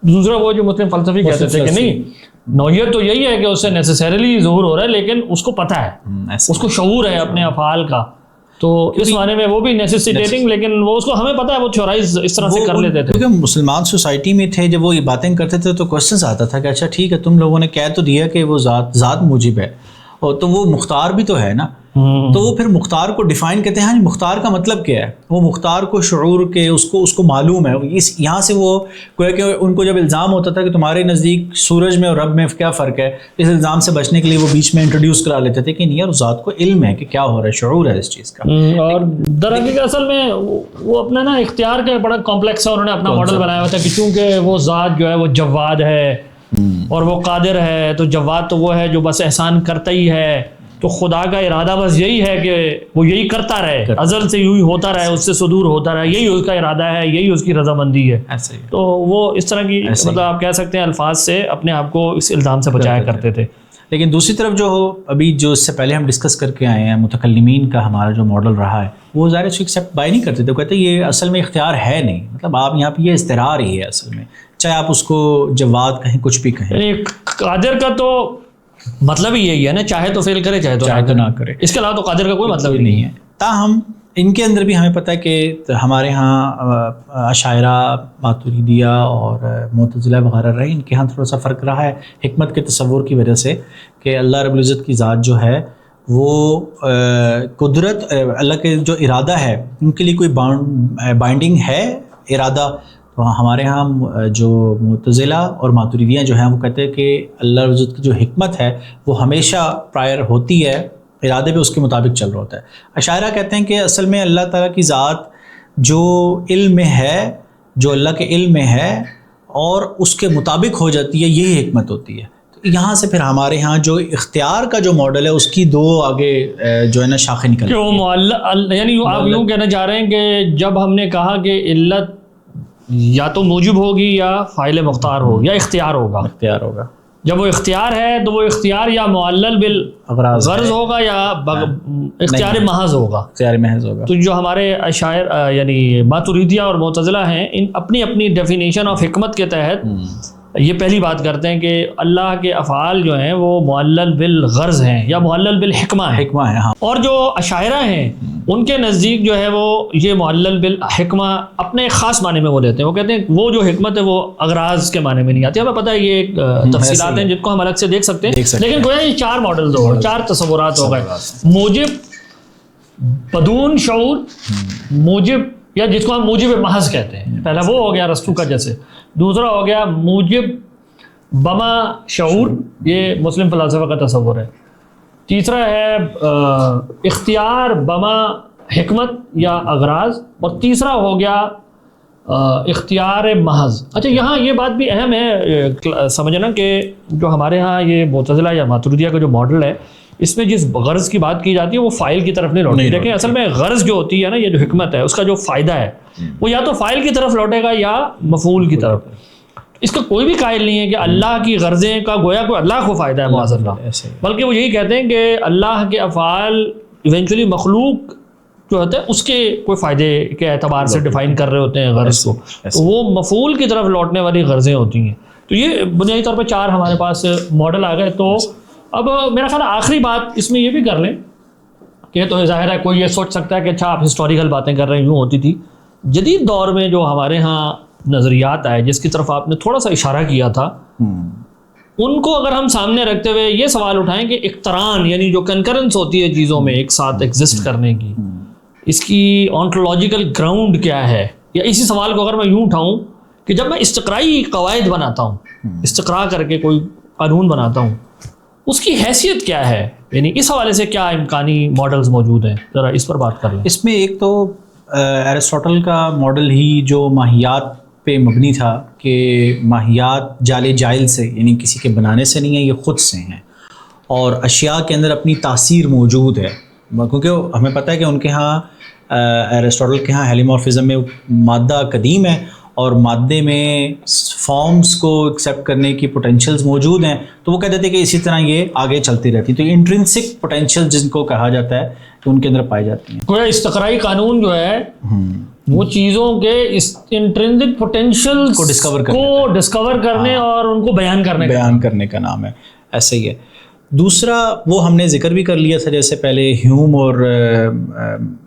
دوسرا وہ جو مسلم فلسفی کہتے تھے کہ نہیں، نوعیت تو یہی ہے کہ اس سے نیسیسریلی ظہور ہو رہا ہے، لیکن اس کو پتہ ہے، اس کو شعور ہے اپنے افعال کا، تو اس معنی میں وہ بھی نیسیسیٹیٹنگ، لیکن وہ اس کو ہمیں پتہ ہے، وہ تھیورائز اس طرح سے کر لیتے تھے۔ کیونکہ مسلمان سوسائٹی میں تھے جب وہ یہ باتیں کرتے تھے تو کوشچنس آتا تھا کہ اچھا ٹھیک ہے تم لوگوں نے کہہ تو دیا کہ وہ ذات موجب ہے، اور تو وہ مختار بھی تو ہے نا، تو وہ پھر مختار کو ڈیفائن کرتے ہیں، مختار کا مطلب کیا ہے؟ وہ مختار کو شعور کے اس کو معلوم ہے، یہاں سے وہ گویا کہ ان کو جب الزام ہوتا تھا کہ تمہارے نزدیک سورج میں اور رب میں کیا فرق ہے، اس الزام سے بچنے کے لیے وہ بیچ میں انٹروڈیوس کرا لیتے تھے کہ نہیں یار ذات کو علم ہے کہ کیا ہو رہا ہے، شعور ہے اس چیز کا۔ اور درحقیقت اصل میں وہ اپنا نا اختیار کا بڑا کمپلیکس ہے، انہوں نے اپنا ماڈل بنایا ہوا تھا کہ چونکہ وہ ذات جو ہے وہ جواد ہے اور وہ قادر ہے، تو جواد تو وہ ہے جو بس احسان کرتا ہی ہے، تو خدا کا ارادہ بس یہی ہے کہ وہ یہی کرتا رہے، ازل سے یوں ہی ہوتا رہے، اس سے صدور ہوتا رہے، یہی اس کا ارادہ ہے، یہی اس کی رضامندی ہے۔ تو وہ اس طرح کی مطلب آپ کہہ سکتے ہیں الفاظ سے اپنے آپ کو اس الزام سے بچایا کرتے تھے۔ لیکن دوسری طرف جو ابھی جو اس سے پہلے ہم ڈسکس کر کے آئے ہیں متکلمین کا ہمارا جو ماڈل رہا ہے، وہ ظاہر سے ایکسیپٹ بائی نہیں کرتے تھے، وہ کہتے ہیں یہ اصل میں اختیار ہے نہیں، مطلب آپ یہاں پہ یہ اضطرار ہی ہے اصل میں، چاہے آپ اس کو جواد کہیں کچھ بھی کہیں۔ یعنی قادر کا تو مطلب ہی یہی ہے نا، چاہے تو فیل کرے چاہے تو نہ کرے، اس کے علاوہ تو قادر کا کوئی مطلب ہی نہیں ہے. تاہم ان کے اندر بھی ہمیں پتہ ہے کہ ہمارے ہاں اشاعرہ، ماتریدیہ اور معتزلہ وغیرہ رہے، ان کے ہاں تھوڑا سا فرق رہا ہے حکمت کے تصور کی وجہ سے، کہ اللہ رب العزت کی ذات جو ہے وہ قدرت، اللہ کے جو ارادہ ہے ان کے لیے کوئی بائنڈنگ ہے ارادہ. تو ہمارے ہاں جو معتزلہ اور ماتریدیہ جو ہیں وہ کہتے ہیں کہ اللہ رب العزت کی جو حکمت ہے وہ ہمیشہ پرائر ہوتی ہے، ارادے پہ اس کے مطابق چل رہا ہوتا ہے. اشاعرہ کہتے ہیں کہ اصل میں اللہ تعالیٰ کی ذات جو علم میں ہے، جو اللہ کے علم میں ہے اور اس کے مطابق ہو جاتی ہے، یہی حکمت ہوتی ہے. تو یہاں سے پھر ہمارے ہاں جو اختیار کا جو ماڈل ہے اس کی دو آگے جو ہے نا شاخیں نکلتی ہیں. کہ وہ یعنی آپ یوں کہنا چاہ رہے ہیں کہ جب ہم نے کہا کہ علت یا تو موجب ہوگی یا فاعل مختار ہو یا اختیار ہوگا، جب وہ اختیار ہے تو وہ اختیار یا معلل بالغرض ہوگا یا اختیار محض ہوگا. تو جو ہمارے اشاعرہ یعنی ماتریدیہ اور معتزلہ ہیں، ان اپنی اپنی ڈیفینیشن آف حکمت کے تحت یہ پہلی بات کرتے ہیں کہ اللہ کے افعال جو ہیں وہ معلل بالغرض ہیں یا معلل بالحکمہ ہیں. ہاں. اور جو اشاعرہ ہیں ان کے نزدیک جو ہے وہ یہ معلل بالحکمہ اپنے خاص معنی میں وہ لیتے ہیں. وہ کہتے ہیں وہ جو حکمت ہے وہ اغراض کے معنی میں نہیں آتی. ہمیں پتہ ہے یہ ایک تفصیلات ہیں جن کو ہم الگ سے دیکھ سکتے ہیں، لیکن گویا یہ چار ماڈلز ہو گئے، چار تصورات ہو گئے: موجب، بدون شعور، موجب یا جس کو ہم موجب محض کہتے ہیں. پہلا وہ ہو گیا ارسطو کا جیسے. دوسرا ہو گیا موجب بما شعور، یہ مسلم فلاسفہ کا تصور ہے. تیسرا ہے اختیار بما حکمت یا اغراض، اور تیسرا ہو گیا اختیار محض. اچھا یہاں یہ بات بھی اہم ہے سمجھنا کہ جو ہمارے ہاں یہ معتزلہ یا ماتریدیہ کا جو ماڈل ہے، اس میں جس غرض کی بات کی جاتی ہے وہ فاعل کی طرف نہیں لوٹتی. لیکن اصل میں غرض جو ہوتی ہے نا، یہ جو حکمت ہے اس کا جو فائدہ ہے وہ یا تو فاعل کی طرف لوٹے گا یا مفعول کی طرف. اس کا کوئی بھی قائل نہیں ہے کہ اللہ کی غرضیں کا گویا کوئی اللہ کو فائدہ ہے معاذ اللہ، بلکہ وہ یہی کہتے ہیں کہ اللہ کے افعال ایونچولی مخلوق جو ہوتا ہے اس کے کوئی فائدے کے اعتبار سے ڈیفائن کر رہے ہوتے ہیں غرض کو، تو وہ مفعول کی طرف لوٹنے والی غرضیں ہوتی ہیں. تو یہ بنیادی طور پہ چار ہمارے پاس ماڈل آ گئے. تو اب میرا خیال آخری بات اس میں یہ بھی کر لیں کہ تو ظاہر ہے کوئی یہ سوچ سکتا ہے کہ اچھا آپ ہسٹوریکل باتیں کر رہے ہیں، یوں ہوتی تھی. جدید دور میں جو ہمارے ہاں نظریات آئے جس کی طرف آپ نے تھوڑا سا اشارہ کیا تھا، ان کو اگر ہم سامنے رکھتے ہوئے یہ سوال اٹھائیں کہ اقتران یعنی جو کنکرنس ہوتی ہے چیزوں میں ایک ساتھ ایگزسٹ کرنے کی، اس کی آنٹولوجیکل گراؤنڈ کیا ہے، یا اسی سوال کو اگر میں یوں اٹھاؤں کہ جب میں استقرائی قواعد بناتا ہوں، استقرا کر کے کوئی قانون بناتا ہوں، اس کی حیثیت کیا ہے، یعنی اس حوالے سے کیا امکانی ماڈلز موجود ہیں، ذرا اس پر بات کر لیں. اس میں ایک تو ایرسٹوٹل کا ماڈل ہی جو ماہیات پہ مبنی تھا کہ ماہیات جال جائل سے، یعنی کسی کے بنانے سے نہیں ہے، یہ خود سے ہیں، اور اشیاء کے اندر اپنی تاثیر موجود ہے. کیونکہ ہمیں پتہ ہے کہ ان کے ہاں ایرسٹوٹل کے ہاں ہیلیمورفزم میں مادہ قدیم ہے اور مادے میں فارمز کو ایکسیپٹ کرنے کی پوٹینشیلز موجود ہیں. تو وہ کہتے تھے کہ اسی طرح یہ آگے چلتی رہتی. تو انٹرنسک پوٹینشیل جن کو کہا جاتا ہے کہ ان کے اندر پائی جاتی ہیں. کوئی استقرائی قانون جو ہے وہ چیزوں کے انٹرنسک پوٹینشیل کو ڈسکور کرنے اور ان کو بیان کرنے کا نام ہے. ایسا ہی ہے. دوسرا وہ ہم نے ذکر بھی کر لیا تھا جیسے پہلے ہیوم اور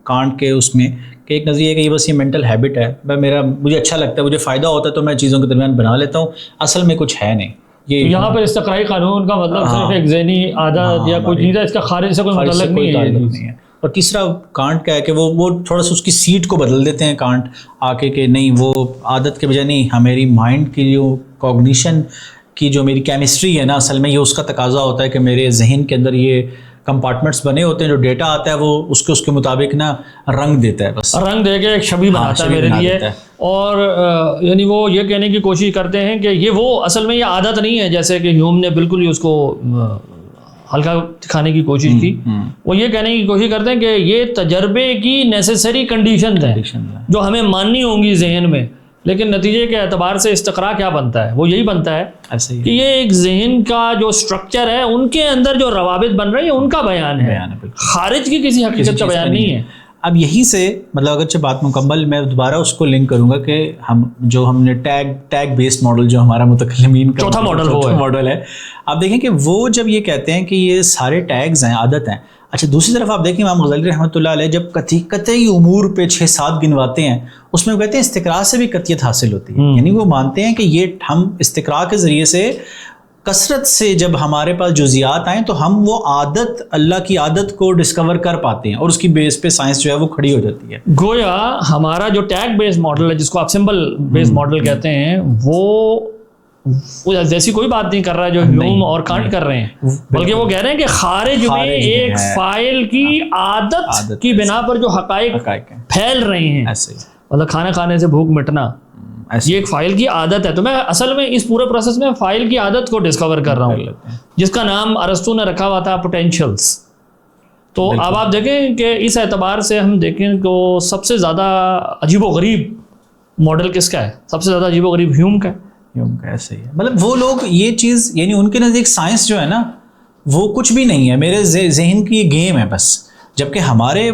کانٹ کے اس میں، کہ ایک نظریہ ہے کہ یہ بس یہ مینٹل ہیبٹ ہے، مجھے اچھا لگتا ہے، مجھے فائدہ ہوتا ہے تو میں چیزوں کے درمیان بنا لیتا ہوں، اصل میں کچھ ہے نہیں. یہاں پر استقرائی قانون کا مطلب صرف ایک ذہنی عادت یا کوئی چیز ہے، اس کا خارج سے کوئی متعلق نہیں ہے. اور تیسرا کانٹ کا ہے کہ وہ تھوڑا سا اس کی سیٹ کو بدل دیتے ہیں کانٹ آ کے، کہ نہیں وہ عادت کے بجائے نہیں، میری مائنڈ کی جو کوگنیشن کی جو میری کیمسٹری ہے نا، اصل میں یہ اس کا تقاضا ہوتا ہے کہ میرے ذہن کے اندر یہ کمپارٹمنٹس بنے ہوتے ہیں، جو ڈیٹا آتا ہے وہ اس کے مطابق نا رنگ دیتا ہے، بس رنگ دے کے ایک شبیہ بناتا ہے میرے لیے. اور یعنی وہ یہ کہنے کی کوشش کرتے ہیں کہ یہ وہ اصل میں یہ عادت نہیں ہے، جیسے کہ ہیوم نے بالکل ہی اس کو ہلکا دکھانے کی کوشش کی. وہ یہ کہنے کی کوشش کرتے ہیں کہ یہ تجربے کی نیسیسری کنڈیشنز ہیں جو ہمیں ماننی ہوں گی ذہن میں، لیکن نتیجے کے اعتبار سے استقرا کیا بنتا ہے، وہ یہی بنتا ہے کہ یہ ایک ذہن کا جو سٹرکچر ہے، ان کے اندر جو روابط بن رہے ہیں ان کا بیان ہے، خارج کی کسی حقیقت کا بیان نہیں ہے. اب یہیں سے مطلب اگرچہ بات مکمل میں دوبارہ اس کو لنک کروں گا کہ ہم نے ٹیگ بیسڈ ماڈل جو ہمارا متکلمین کا چوتھا ماڈل ہے، آپ دیکھیں کہ وہ جب یہ کہتے ہیں کہ یہ سارے ٹیگز ہیں، عادت ہیں. اچھا دوسری طرف آپ دیکھیں امام غزالی رحمۃ اللہ علیہ جب قطعی امور پہ 6-7 گنواتے ہیں، اس میں وہ کہتے ہیں استقراء سے بھی قطعیت حاصل ہوتی ہے. یعنی وہ مانتے ہیں کہ یہ ہم استقراء کے ذریعے سے کثرت سے جب ہمارے پاس جزیات آئیں تو ہم وہ عادت، اللہ کی عادت کو ڈسکور کر پاتے ہیں اور اس کی بیس پہ سائنس جو ہے وہ کھڑی ہو جاتی ہے. گویا ہمارا جو ٹیگ بیس ماڈل ہے، جس کو آپ سمبل بیس ماڈل کہتے ہیں، وہ جیسی کوئی بات نہیں کر رہا ہے جو ہیوم اور کانٹ کر رہے ہیں، بلکہ وہ کہہ رہے ہیں کہ خارج میں ایک فائل کی عادت کی بنا پر جو حقائق پھیل رہے ہیں، مطلب کھانا کھانے سے بھوک مٹنا، یہ ایک فائل کی عادت ہے. تو میں اصل میں اس پورے پروسیس میں فائل کی عادت کو ڈسکور کر رہا ہوں، جس کا نام ارسطو نے رکھا ہوا تھا پوٹینشیلز. تو اب آپ دیکھیں کہ اس اعتبار سے ہم دیکھیں کہ سب سے زیادہ عجیب و غریب ماڈل کس کا ہے؟ سب سے زیادہ عجیب و غریب ہیوم کا ہے. ایسے ہی ہے، مطلب وہ لوگ یہ چیز، یعنی ان کے نزدیک سائنس جو ہے نا وہ کچھ بھی نہیں ہے، میرے ذہن کی یہ گیم ہے بس. جبکہ ہمارے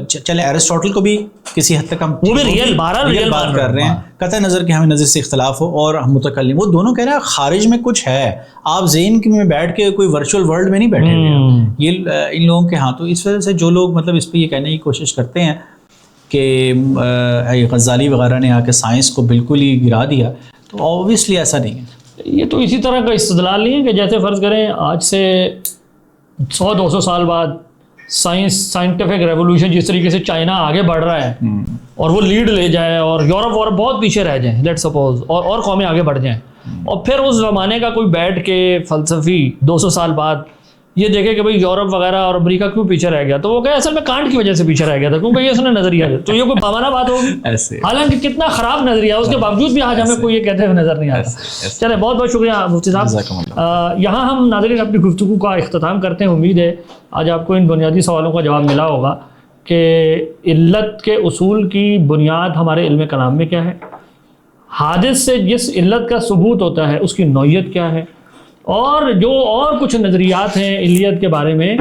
چلے ایرسٹوٹل کو بھی کسی حد تک ہم وہ بھی ریئل بات کر رہے ہیں، قطع نظر کہ ہمیں نظر سے اختلاف ہو، اور ہم متکلم وہ دونوں کہہ رہے ہیں خارج میں کچھ ہے، آپ ذہن میں بیٹھ کے کوئی ورچوئل ورلڈ میں نہیں بیٹھے ہوئے. یہ ان لوگوں کے ہاں، تو اس وجہ سے جو لوگ مطلب اس پہ یہ کہنے کی کوشش کرتے ہیں کہ غزالی وغیرہ نے آ کے سائنس کو بالکل ہی گرا دیا، تو اوبویسلی ایسا نہیں ہے. یہ تو اسی طرح کا استدلال نہیں ہے کہ جیسے فرض کریں آج سے 100-200 سال بعد سائنٹیفک ریولوشن جس طریقے سے چائنا آگے بڑھ رہا ہے اور وہ لیڈ لے جائے اور یورپ اور بہت پیچھے رہ جائیں، لیٹ سپوز، اور قومیں آگے بڑھ جائیں، اور پھر اس زمانے کا کوئی بیٹھ کے فلسفی 200 سال بعد یہ دیکھے کہ بھئی یورپ وغیرہ اور امریکہ کیوں پیچھے رہ گیا، تو وہ کہے اصل میں کانٹ کی وجہ سے پیچھے رہ گیا تھا، کیونکہ یہ اس نے نظریہ ہے. تو یہ کوئی پامانہ بات ہوگی، حالانکہ کتنا خراب نظریہ ہے، اس کے باوجود بھی آج ہمیں کوئی یہ کہتے ہوئے نظر نہیں آتا. چلے بہت بہت شکریہ مفتی صاحب. یہاں ہم ناظرین اپنی گفتگو کا اختتام کرتے ہیں. امید ہے آج آپ کو ان بنیادی سوالوں کا جواب ملا ہوگا کہ علت کے اصول کی بنیاد ہمارے علم کلام میں کیا ہے، حادث سے جس علت کا ثبوت ہوتا ہے اس کی نوعیت کیا ہے، اور جو اور کچھ نظریات ہیں علیت کے بارے میں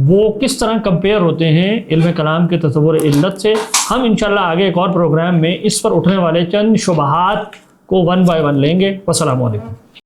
وہ کس طرح کمپیئر ہوتے ہیں علم کلام کے تصور علت سے. ہم انشاءاللہ آگے ایک اور پروگرام میں اس پر اٹھنے والے چند شبہات کو 1 by 1 لیں گے. والسلام علیکم.